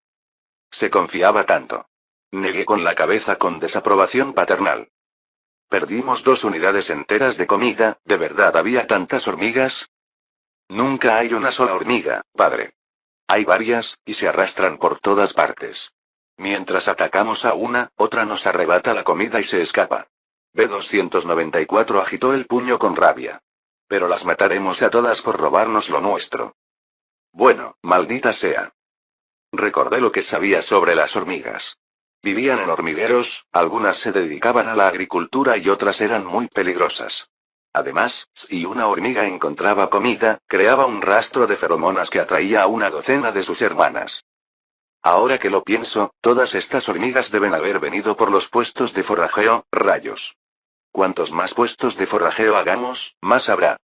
Se confiaba tanto. Negué con la cabeza con desaprobación paternal. Perdimos 2 unidades enteras de comida, ¿de verdad había tantas hormigas? Nunca hay una sola hormiga, padre. Hay varias, y se arrastran por todas partes. Mientras atacamos a una, otra nos arrebata la comida y se escapa. B-294 agitó el puño con rabia. Pero las mataremos a todas por robarnos lo nuestro. Bueno, maldita sea. Recordé lo que sabía sobre las hormigas. Vivían en hormigueros, algunas se dedicaban a la agricultura y otras eran muy peligrosas. Además, si una hormiga encontraba comida, creaba un rastro de feromonas que atraía a una docena de sus hermanas. Ahora que lo pienso, todas estas hormigas deben haber venido por los puestos de forrajeo, rayos. Cuantos más puestos de forrajeo hagamos, más habrá.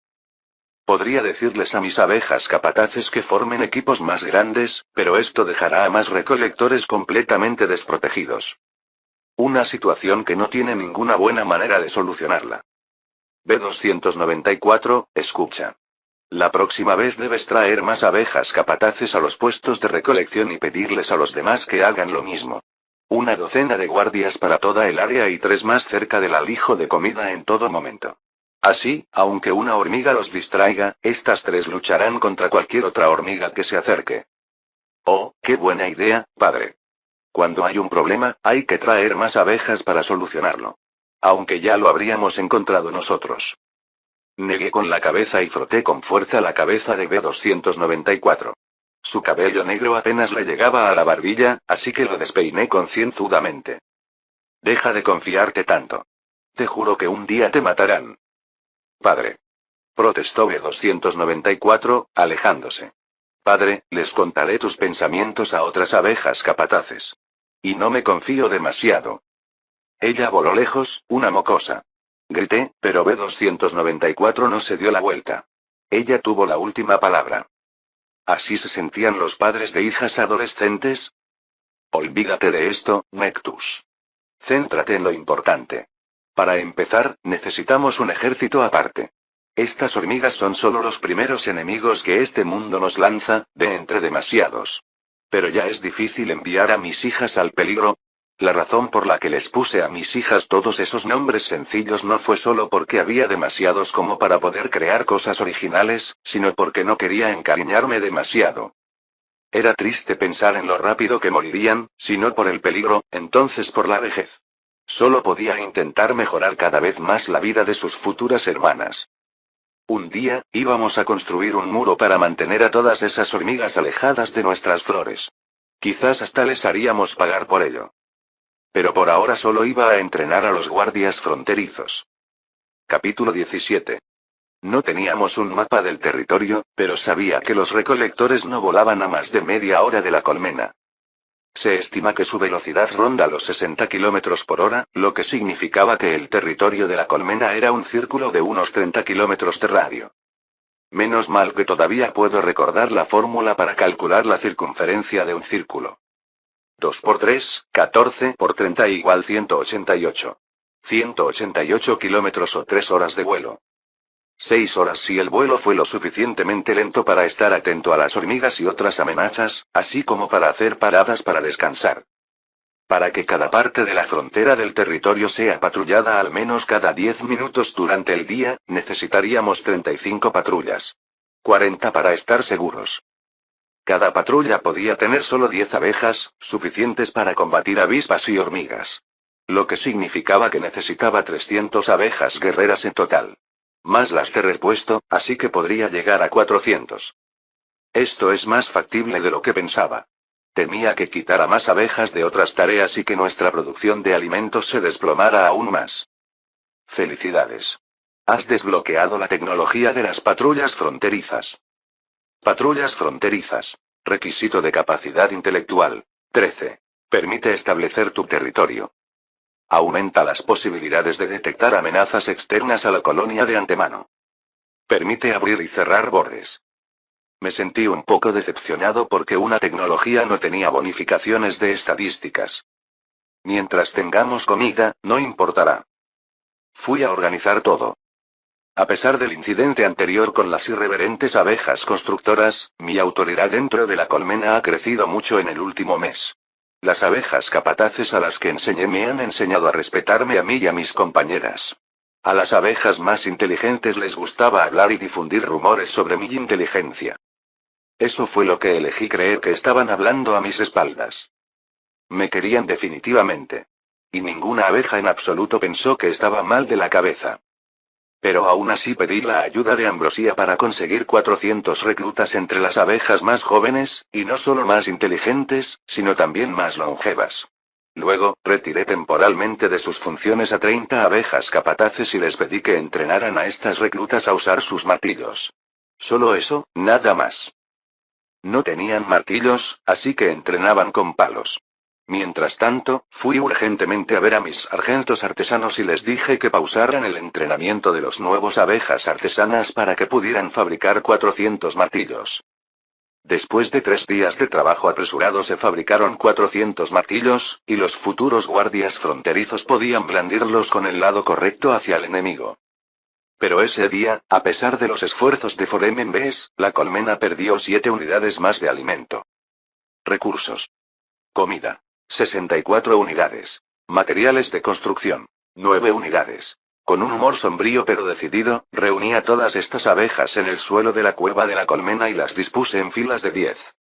Podría decirles a mis abejas capataces que formen equipos más grandes, pero esto dejará a más recolectores completamente desprotegidos. Una situación que no tiene ninguna buena manera de solucionarla. B-294, escucha. La próxima vez debes traer más abejas capataces a los puestos de recolección y pedirles a los demás que hagan lo mismo. Una docena de guardias para toda el área y 3 más cerca del alijo de comida en todo momento. Así, aunque una hormiga los distraiga, estas 3 lucharán contra cualquier otra hormiga que se acerque. Oh, qué buena idea, padre. Cuando hay un problema, hay que traer más abejas para solucionarlo. Aunque ya lo habríamos encontrado nosotros. Negué con la cabeza y froté con fuerza la cabeza de B-294. Su cabello negro apenas le llegaba a la barbilla, así que lo despeiné concienzudamente. Deja de confiarte tanto. Te juro que un día te matarán. Padre. Protestó B-294, alejándose. Padre, les contaré tus pensamientos a otras abejas capataces. Y no me confío demasiado. Ella voló lejos, una mocosa. Grité, pero B-294 no se dio la vuelta. Ella tuvo la última palabra. ¿Así se sentían los padres de hijas adolescentes? Olvídate de esto, Nectus. Céntrate en lo importante. Para empezar, necesitamos un ejército aparte. Estas hormigas son solo los primeros enemigos que este mundo nos lanza, de entre demasiados. Pero ya es difícil enviar a mis hijas al peligro. La razón por la que les puse a mis hijas todos esos nombres sencillos no fue solo porque había demasiados como para poder crear cosas originales, sino porque no quería encariñarme demasiado. Era triste pensar en lo rápido que morirían, si no por el peligro, entonces por la vejez. Solo podía intentar mejorar cada vez más la vida de sus futuras hermanas. Un día, íbamos a construir un muro para mantener a todas esas hormigas alejadas de nuestras flores. Quizás hasta les haríamos pagar por ello. Pero por ahora solo iba a entrenar a los guardias fronterizos. Capítulo 17. No teníamos un mapa del territorio, pero sabía que los recolectores no volaban a más de media hora de la colmena. Se estima que su velocidad ronda los 60 km por hora, lo que significaba que el territorio de la colmena era un círculo de unos 30 km de radio. Menos mal que todavía puedo recordar la fórmula para calcular la circunferencia de un círculo. 2 por 3, 14 por 30 igual 188. 188 kilómetros o 3 horas de vuelo. 6 horas si el vuelo fue lo suficientemente lento para estar atento a las hormigas y otras amenazas, así como para hacer paradas para descansar. Para que cada parte de la frontera del territorio sea patrullada al menos cada 10 minutos durante el día, necesitaríamos 35 patrullas. 40 para estar seguros. Cada patrulla podía tener solo 10 abejas, suficientes para combatir avispas y hormigas. Lo que significaba que necesitaba 300 abejas guerreras en total. Más las de repuesto, así que podría llegar a 400. Esto es más factible de lo que pensaba. Temía que quitara más abejas de otras tareas y que nuestra producción de alimentos se desplomara aún más. Felicidades. Has desbloqueado la tecnología de las patrullas fronterizas. Patrullas fronterizas. Requisito de capacidad intelectual. 13. Permite establecer tu territorio. Aumenta las posibilidades de detectar amenazas externas a la colonia de antemano. Permite abrir y cerrar bordes. Me sentí un poco decepcionado porque una tecnología no tenía bonificaciones de estadísticas. Mientras tengamos comida, no importará. Fui a organizar todo. A pesar del incidente anterior con las irreverentes abejas constructoras, mi autoridad dentro de la colmena ha crecido mucho en el último mes. Las abejas capataces a las que enseñé me han enseñado a respetarme a mí y a mis compañeras. A las abejas más inteligentes les gustaba hablar y difundir rumores sobre mi inteligencia. Eso fue lo que elegí creer que estaban hablando a mis espaldas. Me querían definitivamente. Y ninguna abeja en absoluto pensó que estaba mal de la cabeza. Pero aún así pedí la ayuda de Ambrosía para conseguir 400 reclutas entre las abejas más jóvenes, y no solo más inteligentes, sino también más longevas. Luego, retiré temporalmente de sus funciones a 30 abejas capataces y les pedí que entrenaran a estas reclutas a usar sus martillos. Solo eso, nada más. No tenían martillos, así que entrenaban con palos. Mientras tanto, fui urgentemente a ver a mis sargentos artesanos y les dije que pausaran el entrenamiento de los nuevos abejas artesanas para que pudieran fabricar 400 martillos. Después de 3 días de trabajo apresurado se fabricaron 400 martillos, y los futuros guardias fronterizos podían blandirlos con el lado correcto hacia el enemigo. Pero ese día, a pesar de los esfuerzos de Foreman Bess, la colmena perdió 7 unidades más de alimento. Recursos. Comida. 64 unidades. Materiales de construcción. 9 unidades. Con un humor sombrío pero decidido, reuní a todas estas abejas en el suelo de la cueva de la colmena y las dispuse en filas de 10.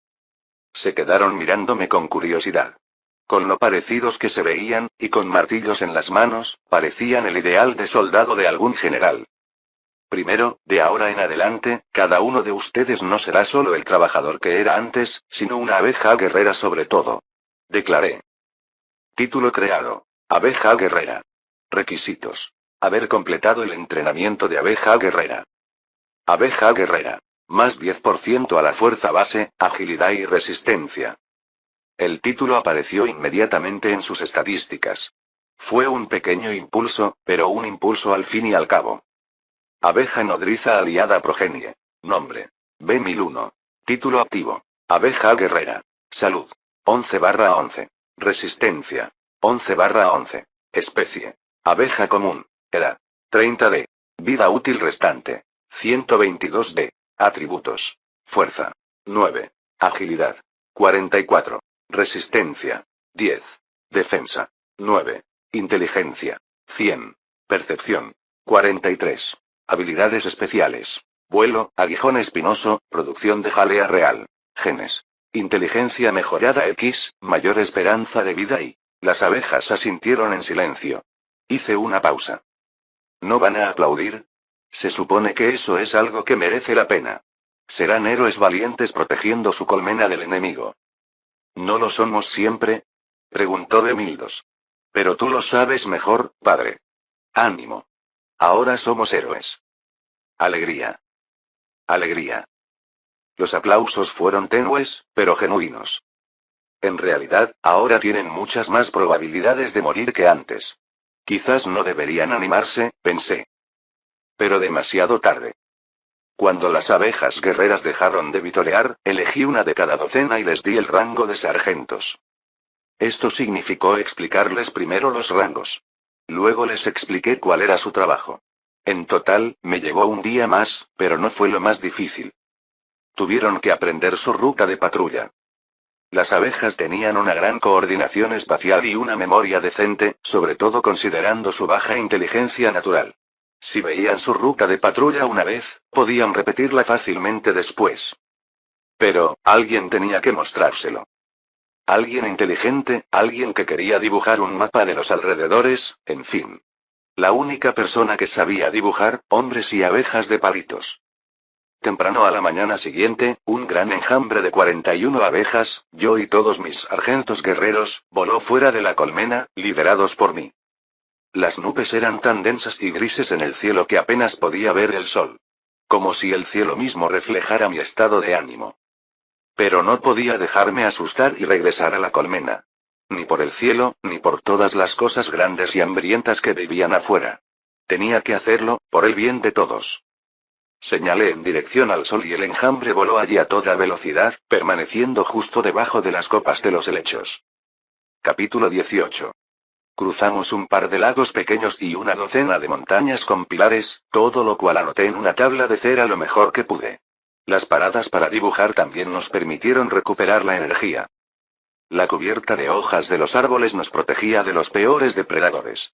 Se quedaron mirándome con curiosidad. Con lo parecidos que se veían, y con martillos en las manos, parecían el ideal de soldado de algún general. Primero, de ahora en adelante, cada uno de ustedes no será solo el trabajador que era antes, sino una abeja guerrera sobre todo. Declaré. Título creado. Abeja guerrera. Requisitos. Haber completado el entrenamiento de abeja guerrera. Abeja guerrera. Más 10% a la fuerza base, agilidad y resistencia. El título apareció inmediatamente en sus estadísticas. Fue un pequeño impulso, pero un impulso al fin y al cabo. Abeja nodriza aliada progenie. Nombre. B1001. Título activo. Abeja guerrera. Salud. 11/11. Resistencia. 11/11. Especie. Abeja común. Edad. 30D. Vida útil restante. 122D. Atributos. Fuerza. 9. Agilidad. 44. Resistencia. 10. Defensa. 9. Inteligencia. 100. Percepción. 43. Habilidades especiales. Vuelo, aguijón espinoso, producción de jalea real. Genes. Inteligencia mejorada X, mayor esperanza de vida y... Las abejas asintieron en silencio. Hice una pausa. ¿No van a aplaudir? Se supone que eso es algo que merece la pena. Serán héroes valientes protegiendo su colmena del enemigo. ¿No lo somos siempre? Preguntó Demildos. Pero tú lo sabes mejor, padre. Ánimo. Ahora somos héroes. Alegría. Alegría. Los aplausos fueron tenues, pero genuinos. En realidad, ahora tienen muchas más probabilidades de morir que antes. Quizás no deberían animarse, pensé. Pero demasiado tarde. Cuando las abejas guerreras dejaron de vitorear, elegí una de cada docena y les di el rango de sargentos. Esto significó explicarles primero los rangos. Luego les expliqué cuál era su trabajo. En total, me llevó un día más, pero no fue lo más difícil. Tuvieron que aprender su ruta de patrulla. Las abejas tenían una gran coordinación espacial y una memoria decente, sobre todo considerando su baja inteligencia natural. Si veían su ruta de patrulla una vez, podían repetirla fácilmente después. Pero, alguien tenía que mostrárselo. Alguien inteligente, alguien que quería dibujar un mapa de los alrededores, en fin. La única persona que sabía dibujar, hombres y abejas de palitos. Temprano a la mañana siguiente, un gran enjambre de 41 abejas, yo y todos mis sargentos guerreros, voló fuera de la colmena, liderados por mí. Las nubes eran tan densas y grises en el cielo que apenas podía ver el sol. Como si el cielo mismo reflejara mi estado de ánimo. Pero no podía dejarme asustar y regresar a la colmena. Ni por el cielo, ni por todas las cosas grandes y hambrientas que vivían afuera. Tenía que hacerlo, por el bien de todos. Señalé en dirección al sol y el enjambre voló allí a toda velocidad, permaneciendo justo debajo de las copas de los helechos. Capítulo 18. Cruzamos un par de lagos pequeños y una docena de montañas con pilares, todo lo cual anoté en una tabla de cera lo mejor que pude. Las paradas para dibujar también nos permitieron recuperar la energía. La cubierta de hojas de los árboles nos protegía de los peores depredadores.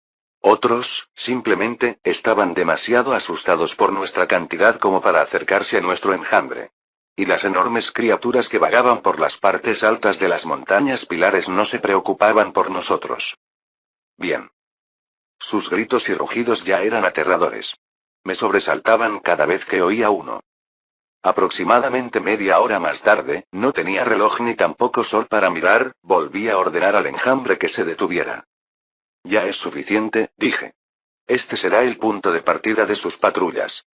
Otros, simplemente, estaban demasiado asustados por nuestra cantidad como para acercarse a nuestro enjambre. Y las enormes criaturas que vagaban por las partes altas de las montañas pilares no se preocupaban por nosotros. Bien. Sus gritos y rugidos ya eran aterradores. Me sobresaltaban cada vez que oía uno. Aproximadamente media hora más tarde, no tenía reloj ni tampoco sol para mirar, volví a ordenar al enjambre que se detuviera. Ya es suficiente, dije. Este será el punto de partida de sus patrullas.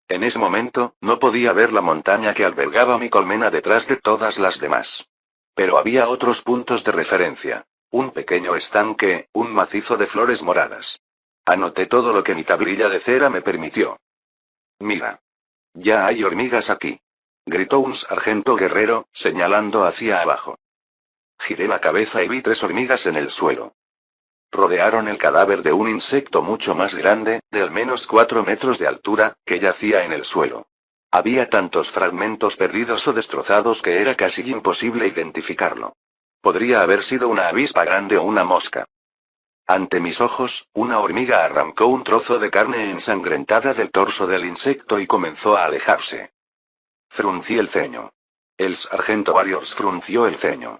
En ese momento, no podía ver la montaña que albergaba mi colmena detrás de todas las demás. Pero había otros puntos de referencia. Un pequeño estanque, un macizo de flores moradas. Anoté todo lo que mi tablilla de cera me permitió. Mira. Ya hay hormigas aquí. Gritó un sargento guerrero, señalando hacia abajo. Giré la cabeza y vi 3 hormigas en el suelo. Rodearon el cadáver de un insecto mucho más grande, de al menos 4 metros de altura, que yacía en el suelo. Había tantos fragmentos perdidos o destrozados que era casi imposible identificarlo. Podría haber sido una avispa grande o una mosca. Ante mis ojos, una hormiga arrancó un trozo de carne ensangrentada del torso del insecto y comenzó a alejarse. Fruncí el ceño. El sargento Warriors frunció el ceño.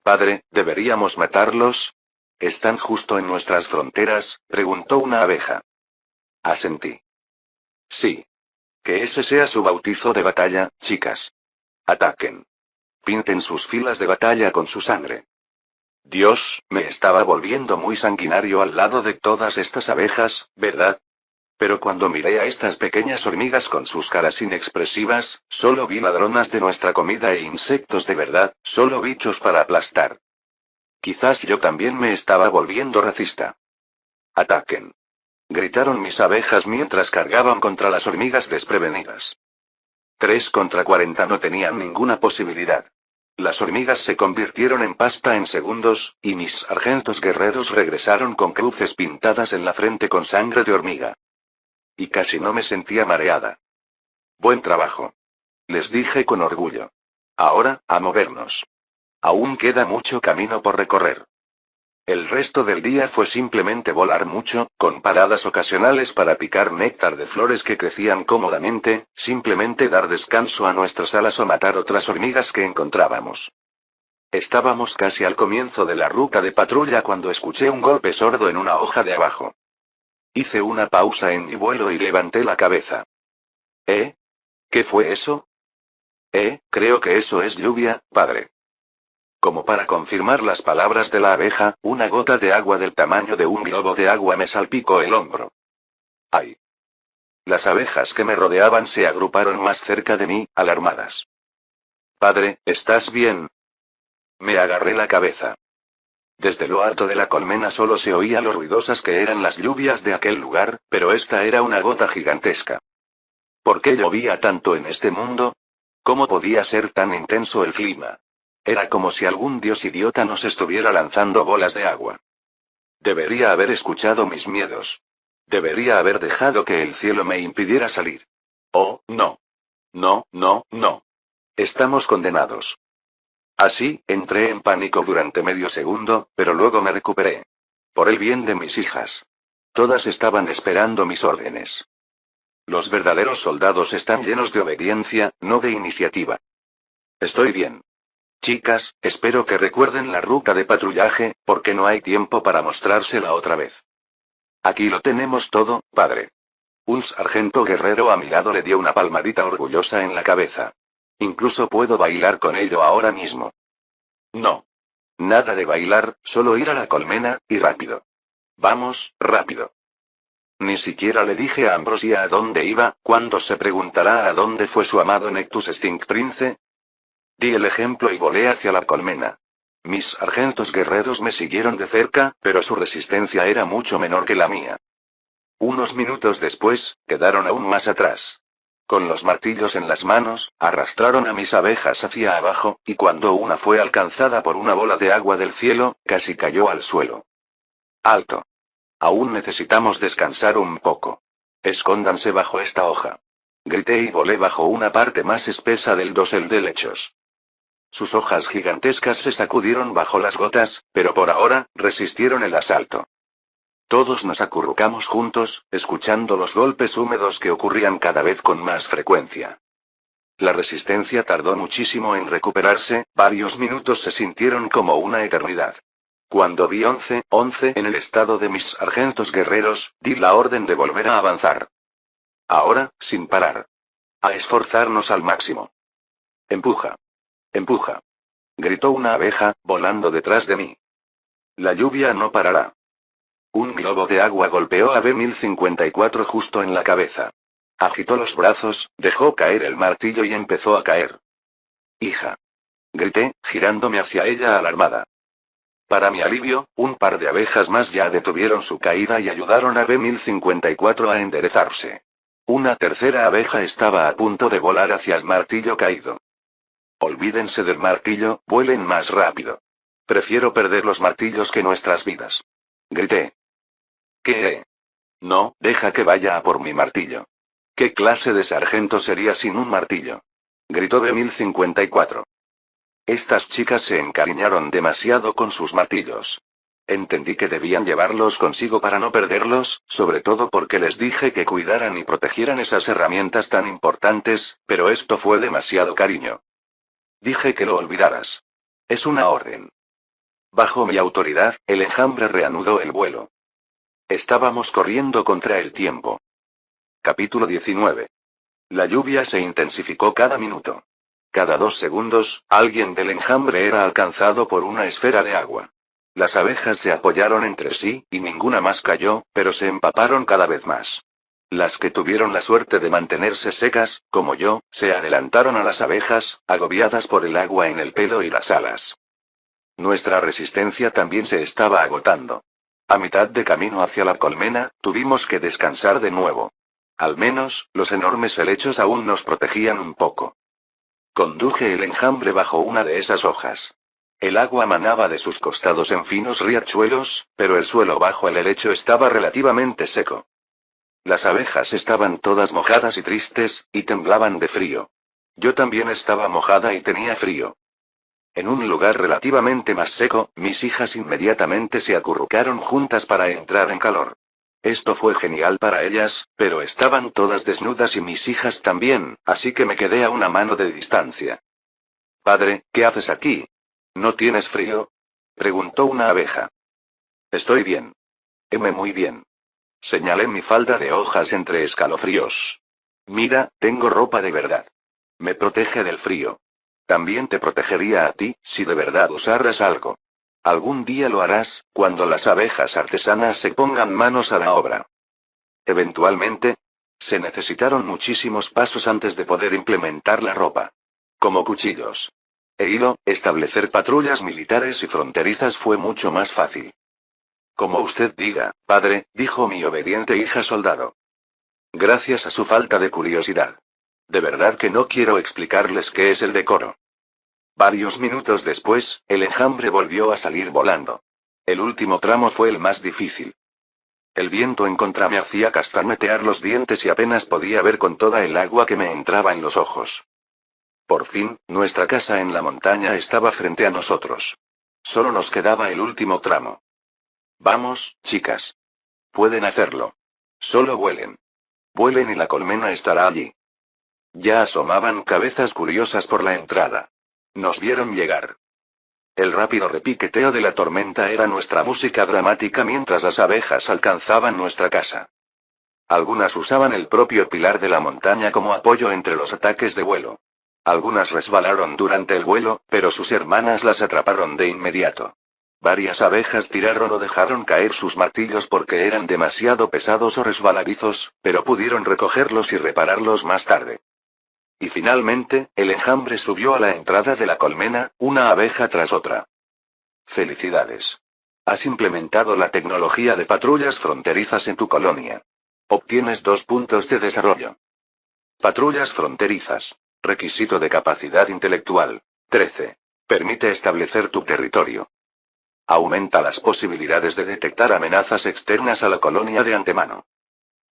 Padre, ¿deberíamos matarlos? ¿Están justo en nuestras fronteras?, preguntó una abeja. Asentí. Sí. Que ese sea su bautizo de batalla, chicas. Ataquen. Pinten sus filas de batalla con su sangre. Dios, me estaba volviendo muy sanguinario al lado de todas estas abejas, ¿verdad? Pero cuando miré a estas pequeñas hormigas con sus caras inexpresivas, solo vi ladronas de nuestra comida e insectos de verdad, solo bichos para aplastar. Quizás yo también me estaba volviendo racista. Ataquen. Gritaron mis abejas mientras cargaban contra las hormigas desprevenidas. 3 contra 40 no tenían ninguna posibilidad. Las hormigas se convirtieron en pasta en segundos, y mis sargentos guerreros regresaron con cruces pintadas en la frente con sangre de hormiga. Y casi no me sentía mareada. Buen trabajo. Les dije con orgullo. Ahora, a movernos. Aún queda mucho camino por recorrer. El resto del día fue simplemente volar mucho, con paradas ocasionales para picar néctar de flores que crecían cómodamente, simplemente dar descanso a nuestras alas o matar otras hormigas que encontrábamos. Estábamos casi al comienzo de la ruta de patrulla cuando escuché un golpe sordo en una hoja de abajo. Hice una pausa en mi vuelo y levanté la cabeza. ¿Eh? ¿Qué fue eso? Creo que eso es lluvia, padre. Como para confirmar las palabras de la abeja, una gota de agua del tamaño de un globo de agua me salpicó el hombro. ¡Ay! Las abejas que me rodeaban se agruparon más cerca de mí, alarmadas. Padre, ¿estás bien? Me agarré la cabeza. Desde lo alto de la colmena solo se oía lo ruidosas que eran las lluvias de aquel lugar, pero esta era una gota gigantesca. ¿Por qué llovía tanto en este mundo? ¿Cómo podía ser tan intenso el clima? Era como si algún dios idiota nos estuviera lanzando bolas de agua. Debería haber escuchado mis miedos. Debería haber dejado que el cielo me impidiera salir. Oh, no. No, no, no. Estamos condenados. Así, entré en pánico durante medio segundo, pero luego me recuperé. Por el bien de mis hijas. Todas estaban esperando mis órdenes. Los verdaderos soldados están llenos de obediencia, no de iniciativa. Estoy bien. Chicas, espero que recuerden la ruta de patrullaje, porque no hay tiempo para mostrársela otra vez. Aquí lo tenemos todo, padre. Un sargento guerrero a mi lado le dio una palmadita orgullosa en la cabeza. Incluso puedo bailar con ello ahora mismo. No. Nada de bailar, solo ir a la colmena, y rápido. Vamos, rápido. Ni siquiera le dije a Ambrosia a dónde iba, ¿cuándo se preguntará a dónde fue su amado Nectus Stink Prince? Di el ejemplo y volé hacia la colmena. Mis sargentos guerreros me siguieron de cerca, pero su resistencia era mucho menor que la mía. Unos minutos después, quedaron aún más atrás. Con los martillos en las manos, arrastraron a mis abejas hacia abajo, y cuando una fue alcanzada por una bola de agua del cielo, casi cayó al suelo. ¡Alto! Aún necesitamos descansar un poco. Escóndanse bajo esta hoja. Grité y volé bajo una parte más espesa del dosel de lechos. Sus hojas gigantescas se sacudieron bajo las gotas, pero por ahora, resistieron el asalto. Todos nos acurrucamos juntos, escuchando los golpes húmedos que ocurrían cada vez con más frecuencia. La resistencia tardó muchísimo en recuperarse, varios minutos se sintieron como una eternidad. Cuando vi 11 en el estado de mis sargentos guerreros, di la orden de volver a avanzar. Ahora, sin parar. A esforzarnos al máximo. Empuja. Empuja. Gritó una abeja, volando detrás de mí. La lluvia no parará. Un globo de agua golpeó a B-1054 justo en la cabeza. Agitó los brazos, dejó caer el martillo y empezó a caer. Hija. Grité, girándome hacia ella alarmada. Para mi alivio, un par de abejas más ya detuvieron su caída y ayudaron a B-1054 a enderezarse. Una tercera abeja estaba a punto de volar hacia el martillo caído. Olvídense del martillo, vuelen más rápido. Prefiero perder los martillos que nuestras vidas. Grité. ¿Qué? No, deja que vaya a por mi martillo. ¿Qué clase de sargento sería sin un martillo? Gritó B-1054. Estas chicas se encariñaron demasiado con sus martillos. Entendí que debían llevarlos consigo para no perderlos, sobre todo porque les dije que cuidaran y protegieran esas herramientas tan importantes, pero esto fue demasiado cariño. Dije que lo olvidaras. Es una orden. Bajo mi autoridad, el enjambre reanudó el vuelo. Estábamos corriendo contra el tiempo. Capítulo 19. La lluvia se intensificó cada minuto. Cada 2 segundos, alguien del enjambre era alcanzado por una esfera de agua. Las abejas se apoyaron entre sí, y ninguna más cayó, pero se empaparon cada vez más. Las que tuvieron la suerte de mantenerse secas, como yo, se adelantaron a las abejas, agobiadas por el agua en el pelo y las alas. Nuestra resistencia también se estaba agotando. A mitad de camino hacia la colmena, tuvimos que descansar de nuevo. Al menos, los enormes helechos aún nos protegían un poco. Conduje el enjambre bajo una de esas hojas. El agua manaba de sus costados en finos riachuelos, pero el suelo bajo el helecho estaba relativamente seco. Las abejas estaban todas mojadas y tristes, y temblaban de frío. Yo también estaba mojada y tenía frío. En un lugar relativamente más seco, mis hijas inmediatamente se acurrucaron juntas para entrar en calor. Esto fue genial para ellas, pero estaban todas desnudas y mis hijas también, así que me quedé a una mano de distancia. Padre, ¿qué haces aquí? ¿No tienes frío? Preguntó una abeja. Estoy bien. Muy bien. Señalé mi falda de hojas entre escalofríos. Mira, tengo ropa de verdad. Me protege del frío. También te protegería a ti, si de verdad usaras algo. Algún día lo harás, cuando las abejas artesanas se pongan manos a la obra. Eventualmente, se necesitaron muchísimos pasos antes de poder implementar la ropa. Como cuchillos. E hilo, establecer patrullas militares y fronterizas fue mucho más fácil. Como usted diga, padre, dijo mi obediente hija soldado. Gracias a su falta de curiosidad. De verdad que no quiero explicarles qué es el decoro. Varios minutos después, el enjambre volvió a salir volando. El último tramo fue el más difícil. El viento en contra me hacía castañetear los dientes y apenas podía ver con toda el agua que me entraba en los ojos. Por fin, nuestra casa en la montaña estaba frente a nosotros. Solo nos quedaba el último tramo. Vamos, chicas. Pueden hacerlo. Solo vuelen. Vuelen y la colmena estará allí. Ya asomaban cabezas curiosas por la entrada. Nos vieron llegar. El rápido repiqueteo de la tormenta era nuestra música dramática mientras las abejas alcanzaban nuestra casa. Algunas usaban el propio pilar de la montaña como apoyo entre los ataques de vuelo. Algunas resbalaron durante el vuelo, pero sus hermanas las atraparon de inmediato. Varias abejas tiraron o dejaron caer sus martillos porque eran demasiado pesados o resbaladizos, pero pudieron recogerlos y repararlos más tarde. Y finalmente, el enjambre subió a la entrada de la colmena, una abeja tras otra. Felicidades. Has implementado la tecnología de patrullas fronterizas en tu colonia. Obtienes 2 puntos de desarrollo. Patrullas fronterizas. Requisito de capacidad intelectual. 13. Permite establecer tu territorio. Aumenta las posibilidades de detectar amenazas externas a la colonia de antemano.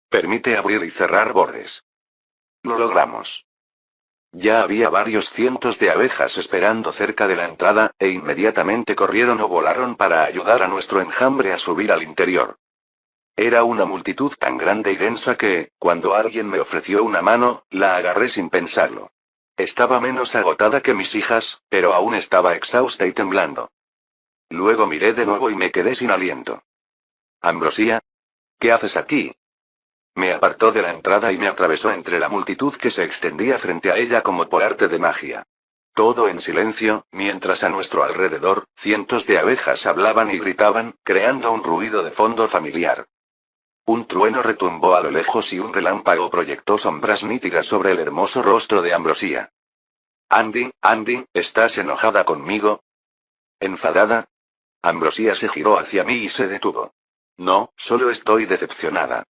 Permite abrir y cerrar bordes. Lo logramos. Ya había varios cientos de abejas esperando cerca de la entrada, e inmediatamente corrieron o volaron para ayudar a nuestro enjambre a subir al interior. Era una multitud tan grande y densa que, cuando alguien me ofreció una mano, la agarré sin pensarlo. Estaba menos agotada que mis hijas, pero aún estaba exhausta y temblando. Luego miré de nuevo y me quedé sin aliento. Ambrosia, ¿qué haces aquí? Me apartó de la entrada y me atravesó entre la multitud que se extendía frente a ella como por arte de magia. Todo en silencio, mientras a nuestro alrededor, cientos de abejas hablaban y gritaban, creando un ruido de fondo familiar. Un trueno retumbó a lo lejos y un relámpago proyectó sombras nítidas sobre el hermoso rostro de Ambrosia. Andy, ¿estás enojada conmigo? ¿Enfadada? Ambrosia se giró hacia mí y se detuvo. No, solo estoy decepcionada.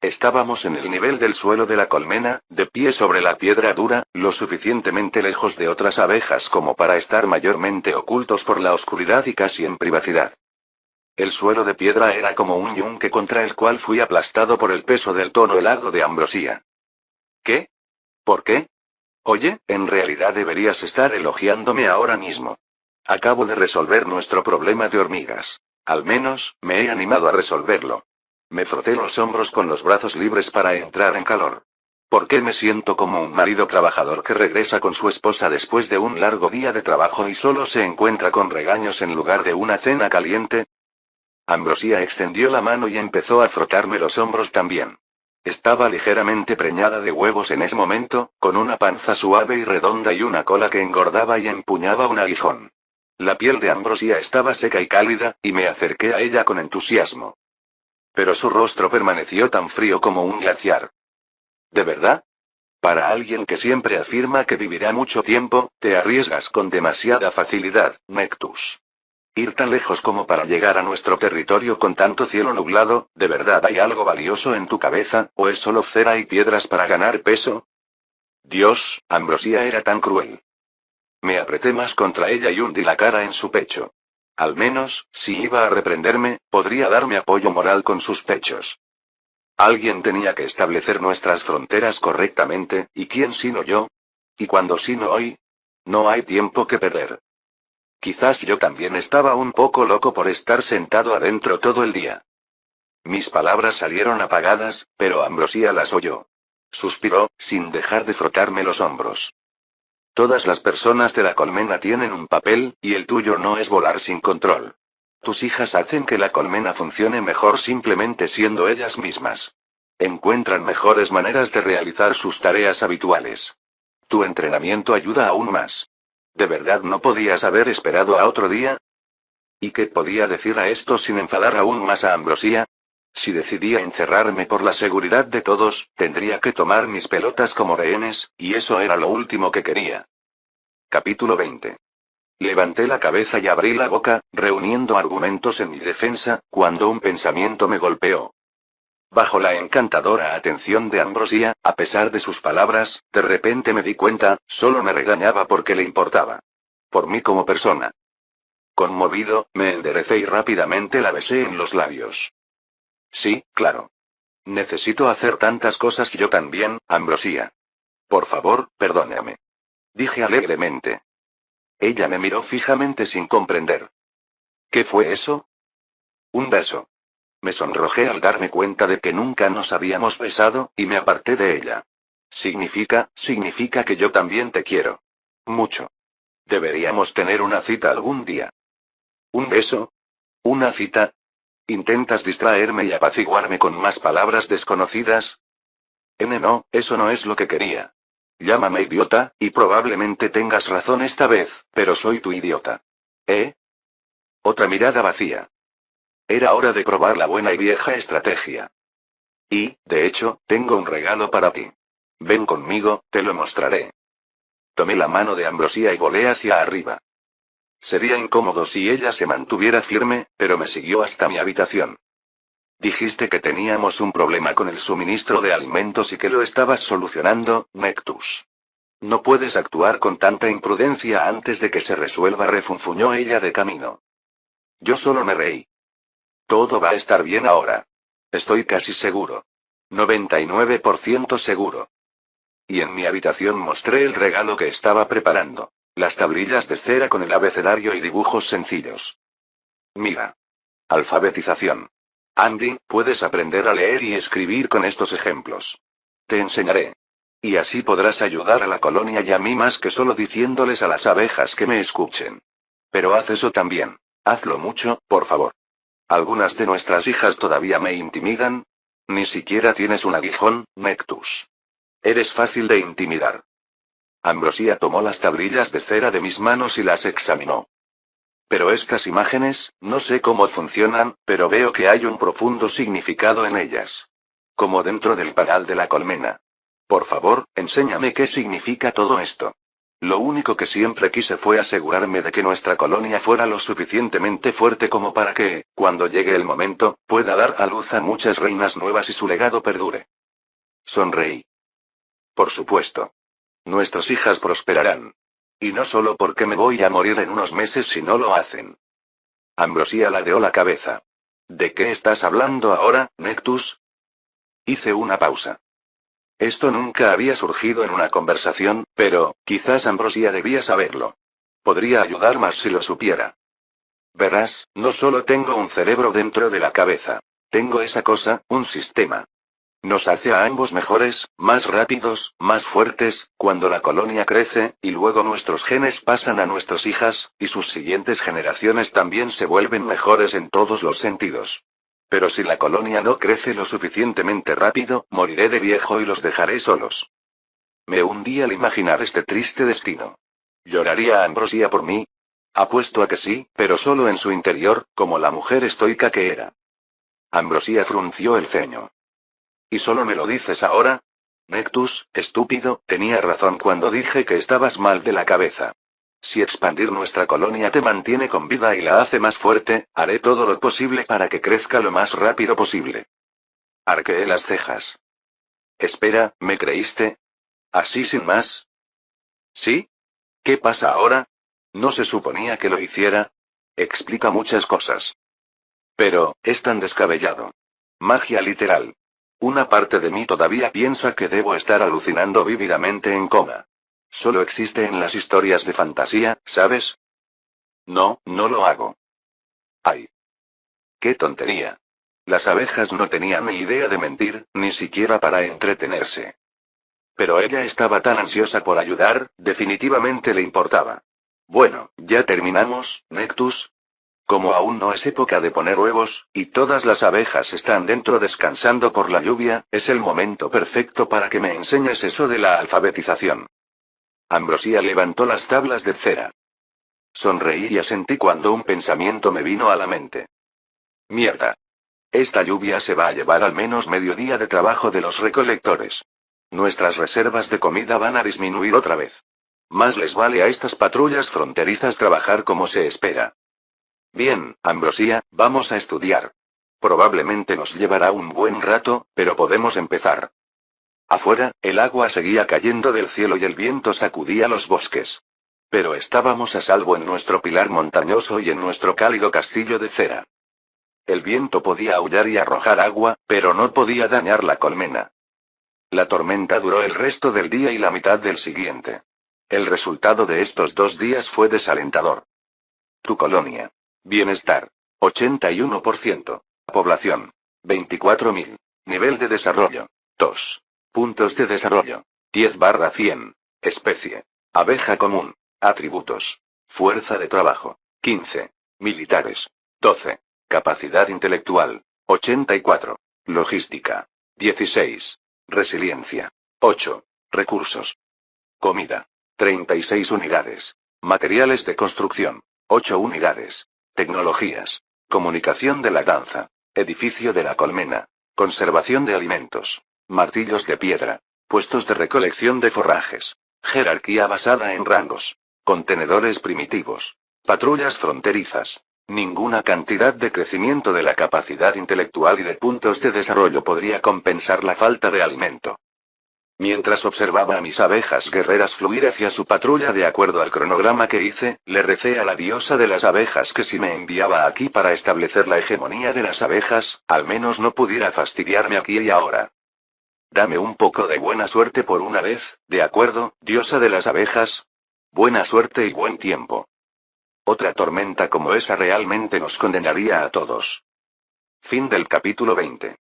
Estábamos en el nivel del suelo de la colmena, de pie sobre la piedra dura, lo suficientemente lejos de otras abejas como para estar mayormente ocultos por la oscuridad y casi en privacidad. El suelo de piedra era como un yunque contra el cual fui aplastado por el peso del tono helado de Ambrosia. ¿Qué? ¿Por qué? Oye, en realidad deberías estar elogiándome ahora mismo. Acabo de resolver nuestro problema de hormigas. Al menos, me he animado a resolverlo. Me froté los hombros con los brazos libres para entrar en calor. ¿Por qué me siento como un marido trabajador que regresa con su esposa después de un largo día de trabajo y solo se encuentra con regaños en lugar de una cena caliente? Ambrosia extendió la mano y empezó a frotarme los hombros también. Estaba ligeramente preñada de huevos en ese momento, con una panza suave y redonda y una cola que engordaba y empuñaba un aguijón. La piel de Ambrosia estaba seca y cálida, y me acerqué a ella con entusiasmo. Pero su rostro permaneció tan frío como un glaciar. ¿De verdad? Para alguien que siempre afirma que vivirá mucho tiempo, te arriesgas con demasiada facilidad, Nectus. Ir tan lejos como para llegar a nuestro territorio con tanto cielo nublado, ¿de verdad hay algo valioso en tu cabeza, o es solo cera y piedras para ganar peso? Dios, Ambrosia era tan cruel. Me apreté más contra ella y hundí la cara en su pecho. Al menos, si iba a reprenderme, podría darme apoyo moral con sus pechos. Alguien tenía que establecer nuestras fronteras correctamente, ¿y quién sino yo? ¿Y cuando sino hoy? No hay tiempo que perder. Quizás yo también estaba un poco loco por estar sentado adentro todo el día. Mis palabras salieron apagadas, pero Ambrosia las oyó. Suspiró, sin dejar de frotarme los hombros. Todas las personas de la colmena tienen un papel, y el tuyo no es volar sin control. Tus hijas hacen que la colmena funcione mejor simplemente siendo ellas mismas. Encuentran mejores maneras de realizar sus tareas habituales. Tu entrenamiento ayuda aún más. ¿De verdad no podías haber esperado a otro día? ¿Y qué podía decir a esto sin enfadar aún más a Ambrosia? Si decidía encerrarme por la seguridad de todos, tendría que tomar mis pelotas como rehenes, y eso era lo último que quería. Capítulo 20. Levanté la cabeza y abrí la boca, reuniendo argumentos en mi defensa, cuando un pensamiento me golpeó. Bajo la encantadora atención de Ambrosia, a pesar de sus palabras, de repente me di cuenta, solo me regañaba porque le importaba. Por mí como persona. Conmovido, me enderecé y rápidamente la besé en los labios. Sí, claro. Necesito hacer tantas cosas yo también, Ambrosia. Por favor, perdóname. Dije alegremente. Ella me miró fijamente sin comprender. ¿Qué fue eso? Un beso. Me sonrojé al darme cuenta de que nunca nos habíamos besado, y me aparté de ella. Significa que yo también te quiero. Mucho. Deberíamos tener una cita algún día. ¿Un beso? ¿Una cita? ¿Intentas distraerme y apaciguarme con más palabras desconocidas? No, eso no es lo que quería. Llámame idiota, y probablemente tengas razón esta vez, pero soy tu idiota. ¿Eh? Otra mirada vacía. Era hora de probar la buena y vieja estrategia. Y, de hecho, tengo un regalo para ti. Ven conmigo, te lo mostraré. Tomé la mano de Ambrosia y volé hacia arriba. Sería incómodo si ella se mantuviera firme, pero me siguió hasta mi habitación. Dijiste que teníamos un problema con el suministro de alimentos y que lo estabas solucionando, Nectus. No puedes actuar con tanta imprudencia antes de que se resuelva, refunfuñó ella de camino. Yo solo me reí. Todo va a estar bien ahora. Estoy casi seguro. 99% seguro. Y en mi habitación mostré el regalo que estaba preparando. Las tablillas de cera con el abecedario y dibujos sencillos. Mira. Alfabetización. Andy, puedes aprender a leer y escribir con estos ejemplos. Te enseñaré. Y así podrás ayudar a la colonia y a mí más que solo diciéndoles a las abejas que me escuchen. Pero haz eso también. Hazlo mucho, por favor. Algunas de nuestras hijas todavía me intimidan. Ni siquiera tienes un aguijón, Nectus. Eres fácil de intimidar. Ambrosia tomó las tablillas de cera de mis manos y las examinó. Pero estas imágenes, no sé cómo funcionan, pero veo que hay un profundo significado en ellas. Como dentro del panal de la colmena. Por favor, enséñame qué significa todo esto. Lo único que siempre quise fue asegurarme de que nuestra colonia fuera lo suficientemente fuerte como para que, cuando llegue el momento, pueda dar a luz a muchas reinas nuevas y su legado perdure. Sonreí. Por supuesto. Nuestras hijas prosperarán. Y no solo porque me voy a morir en unos meses si no lo hacen. Ambrosia ladeó la cabeza. ¿De qué estás hablando ahora, Nectus? Hice una pausa. Esto nunca había surgido en una conversación, pero, quizás Ambrosia debía saberlo. Podría ayudar más si lo supiera. Verás, no solo tengo un cerebro dentro de la cabeza. Tengo esa cosa, un sistema. Nos hace a ambos mejores, más rápidos, más fuertes, cuando la colonia crece, y luego nuestros genes pasan a nuestras hijas, y sus siguientes generaciones también se vuelven mejores en todos los sentidos. Pero si la colonia no crece lo suficientemente rápido, moriré de viejo y los dejaré solos. Me hundí al imaginar este triste destino. ¿Lloraría Ambrosia por mí? Apuesto a que sí, pero solo en su interior, como la mujer estoica que era. Ambrosia frunció el ceño. ¿Y solo me lo dices ahora? Nectus, estúpido, tenía razón cuando dije que estabas mal de la cabeza. Si expandir nuestra colonia te mantiene con vida y la hace más fuerte, haré todo lo posible para que crezca lo más rápido posible. Arqueé las cejas. Espera, ¿me creíste? ¿Así sin más? ¿Sí? ¿Qué pasa ahora? ¿No se suponía que lo hiciera? Explica muchas cosas. Pero, es tan descabellado. Magia literal. Una parte de mí todavía piensa que debo estar alucinando vívidamente en coma. Solo existe en las historias de fantasía, ¿sabes? No, no lo hago. ¡Ay! ¡Qué tontería! Las abejas no tenían ni idea de mentir, ni siquiera para entretenerse. Pero ella estaba tan ansiosa por ayudar, definitivamente le importaba. Bueno, ¿ya terminamos, Nectus? Como aún no es época de poner huevos, y todas las abejas están dentro descansando por la lluvia, es el momento perfecto para que me enseñes eso de la alfabetización. Ambrosia levantó las tablas de cera. Sonreí y asentí cuando un pensamiento me vino a la mente. Mierda. Esta lluvia se va a llevar al menos medio día de trabajo de los recolectores. Nuestras reservas de comida van a disminuir otra vez. Más les vale a estas patrullas fronterizas trabajar como se espera. Bien, Ambrosia, vamos a estudiar. Probablemente nos llevará un buen rato, pero podemos empezar. Afuera, el agua seguía cayendo del cielo y el viento sacudía los bosques. Pero estábamos a salvo en nuestro pilar montañoso y en nuestro cálido castillo de cera. El viento podía aullar y arrojar agua, pero no podía dañar la colmena. La tormenta duró el resto del día y la mitad del siguiente. El resultado de estos 2 días fue desalentador. Tu colonia. Bienestar. 81%. Población. 24.000. Nivel de desarrollo. 2. Puntos de desarrollo. 10/100. Especie. Abeja común. Atributos. Fuerza de trabajo. 15. Militares. 12. Capacidad intelectual. 84. Logística. 16. Resiliencia. 8. Recursos. Comida. 36 unidades. Materiales de construcción. 8 unidades. Tecnologías. Comunicación de la danza. Edificio de la colmena. Conservación de alimentos. Martillos de piedra. Puestos de recolección de forrajes. Jerarquía basada en rangos. Contenedores primitivos. Patrullas fronterizas. Ninguna cantidad de crecimiento de la capacidad intelectual y de puntos de desarrollo podría compensar la falta de alimento. Mientras observaba a mis abejas guerreras fluir hacia su patrulla de acuerdo al cronograma que hice, le recé a la diosa de las abejas que si me enviaba aquí para establecer la hegemonía de las abejas, al menos no pudiera fastidiarme aquí y ahora. Dame un poco de buena suerte por una vez, ¿de acuerdo, diosa de las abejas? Buena suerte y buen tiempo. Otra tormenta como esa realmente nos condenaría a todos. Fin del capítulo 20.